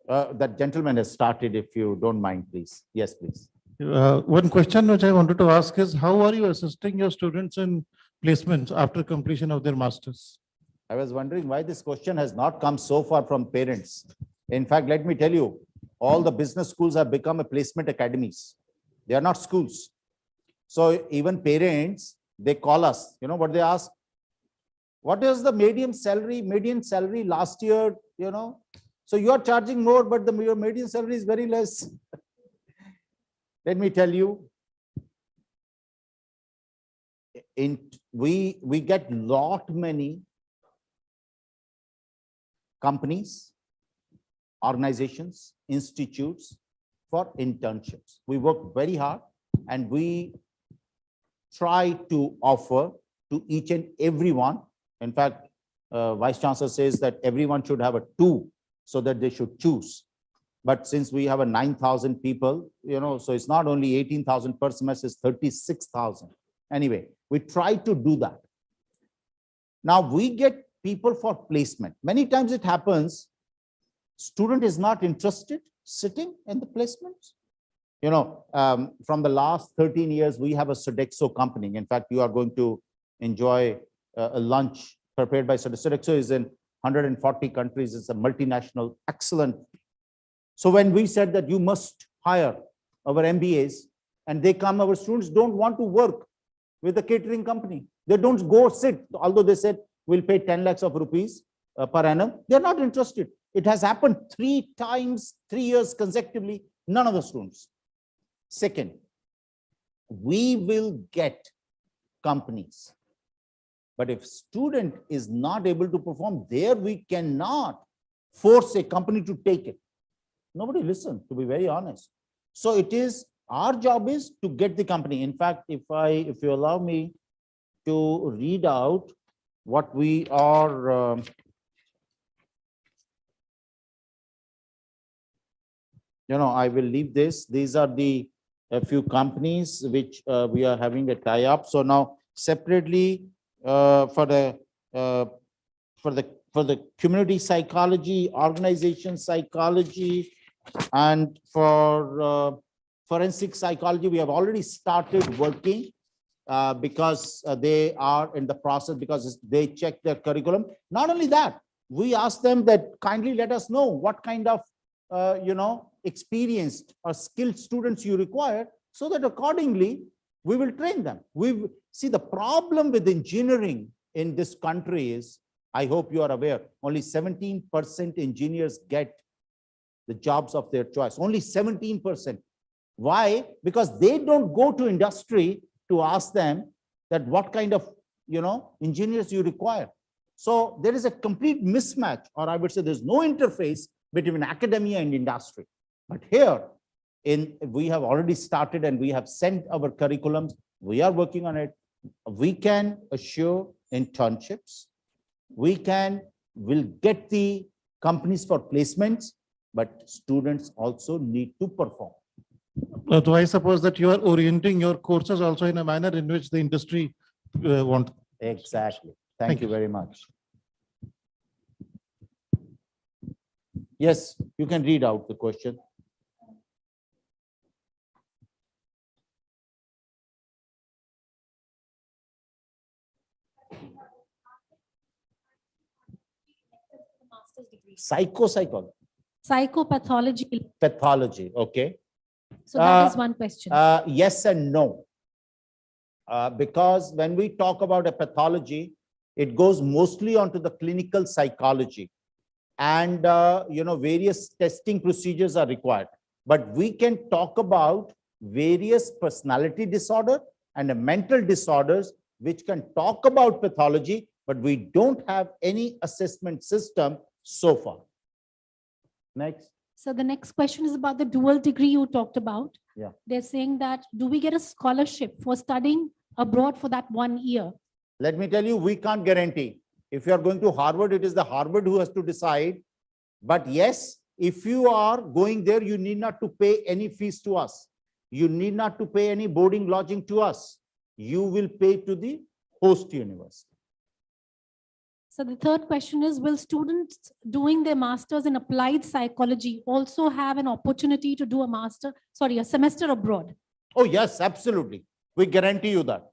That gentleman has started, if you don't mind, please. Yes, please. One question which I wanted to ask is, how are you assisting your students in placements after completion of their masters? I was wondering why this question has not come so far from parents. In fact, let me tell you, all the business schools have become a placement academies. They are not schools. So even parents, they call us. You know what they ask? What is the median salary last year, you know? So you are charging more, but your median salary is very less. Let me tell you, we get many companies, organizations, institutes for internships. We work very hard and we try to offer to each and everyone. In fact, Vice Chancellor says that everyone should have a 2 so that they should choose. But since we have a 9,000 people, you know, so it's not only 18,000 per semester, it's 36,000. Anyway, we try to do that. Now we get people for placement. Many times it happens, student is not interested sitting in the placements. You know, from the last 13 years, we have a Sodexo company. In fact, you are going to enjoy a lunch prepared by Sodexo. Sodexo is in 140 countries. It's a multinational, excellent. So when we said that you must hire our MBAs and they come, our students don't want to work with the catering company. They don't go sit, although they said we'll pay 10 lakhs of rupees per annum. They're not interested. It has happened 3 times, 3 years consecutively, none of the students. Second, we will get companies. But if student is not able to perform there, we cannot force a company to take it. Nobody listens, to be very honest. So it is, our job is to get the company. In fact, if you allow me to read out what we are, you know, I will leave this. These are a few companies which we are having a tie-up. So now separately for the community psychology, organization psychology, and for forensic psychology, we have already started working because they are in the process, because they check their curriculum. Not only that, we ask them that kindly let us know what kind of you know, experienced or skilled students you require, so that accordingly we will train them. We see, the problem with engineering in this country is, I hope you are aware, only 17% engineers get the jobs of their choice. Only 17%. Why? Because they don't go to industry to ask them that what kind of, you know, engineers you require. So there is a complete mismatch, or I would say there's no interface between academia and industry. But here, we have already started and we have sent our curriculums. We are working on it. We can assure internships. Will get the companies for placements, but students also need to perform. So I suppose that you are orienting your courses also in a manner in which the industry wants. Exactly. Thank you very much. Yes, you can read out the question. Psychology. Psychopathology. Pathology, okay. So that is one question. Yes and no. Because when we talk about a pathology, it goes mostly onto the clinical psychology. And you know, various testing procedures are required. But we can talk about various personality disorder and mental disorders, which can talk about pathology, but we don't have any assessment system so far. Next. So the next question is about the dual degree you talked about. Yeah. They're saying that, do we get a scholarship for studying abroad for that 1 year? Let me tell you, we can't guarantee. If you are going to Harvard, it is the Harvard who has to decide. But yes, if you are going there, you need not to pay any fees to us. You need not to pay any boarding lodging to us. You will pay to the host university. So the third question is, will students doing their masters in applied psychology also have an opportunity to do a semester abroad? Oh, yes, absolutely. We guarantee you that.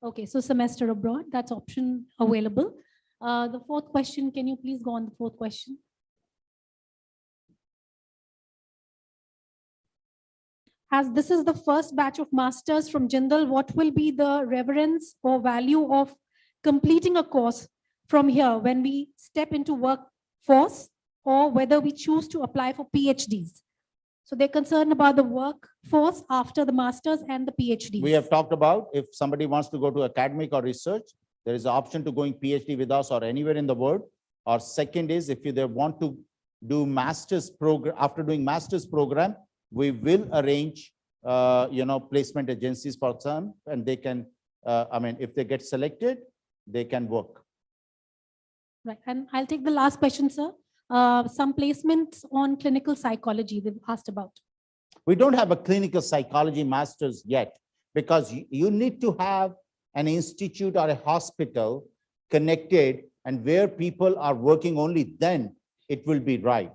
Okay, so semester abroad, that's option available. The fourth question, can you please go on the fourth question? As this is the first batch of masters from Jindal, what will be the reverence or value of completing a course from here when we step into workforce or whether we choose to apply for PhDs. So they're concerned about the workforce after the masters and the PhDs. We have talked about if somebody wants to go to academic or research, there is an option to going PhD with us or anywhere in the world. Or second is if they want to do master's program, after doing master's program, we will arrange, placement agencies for some, and they can, if they get selected, they can work. Right, and I'll take the last question, sir. Some placements on clinical psychology they've asked about. We don't have a clinical psychology master's yet because you need to have an institute or a hospital connected and where people are working, only then it will be right.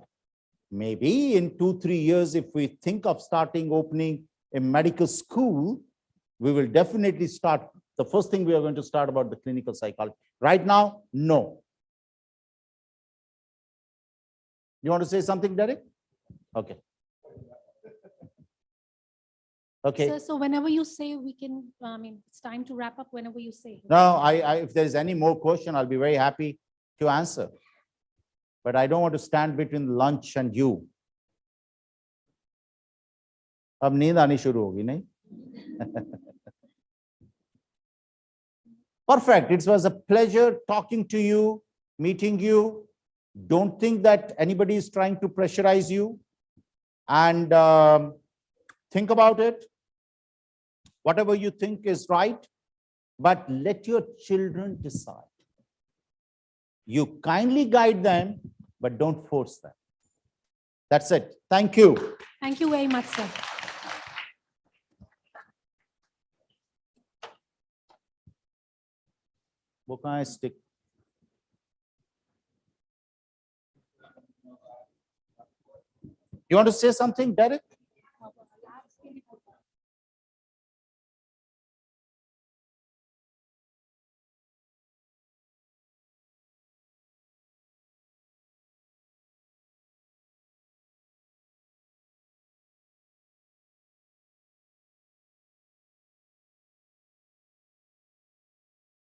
Maybe in 2-3 years, if we think of opening a medical school, we will definitely start. The first thing we are going to start about the clinical psychology. Right now, no. You want to say something, Derek? Okay. Okay. So whenever you say we can, it's time to wrap up whenever you say. No, if there's any more question, I'll be very happy to answer. But I don't want to stand between lunch and you. अब नींद आनी शुरू होगी नहीं? Perfect. It was a pleasure talking to you, meeting you. Don't think that anybody is trying to pressurize you. And think about it. Whatever you think is right, but let your children decide. You kindly guide them, but don't force them. That's it. Thank you. Thank you very much, sir. वो कहाँ है stick? You want to say something, Derek?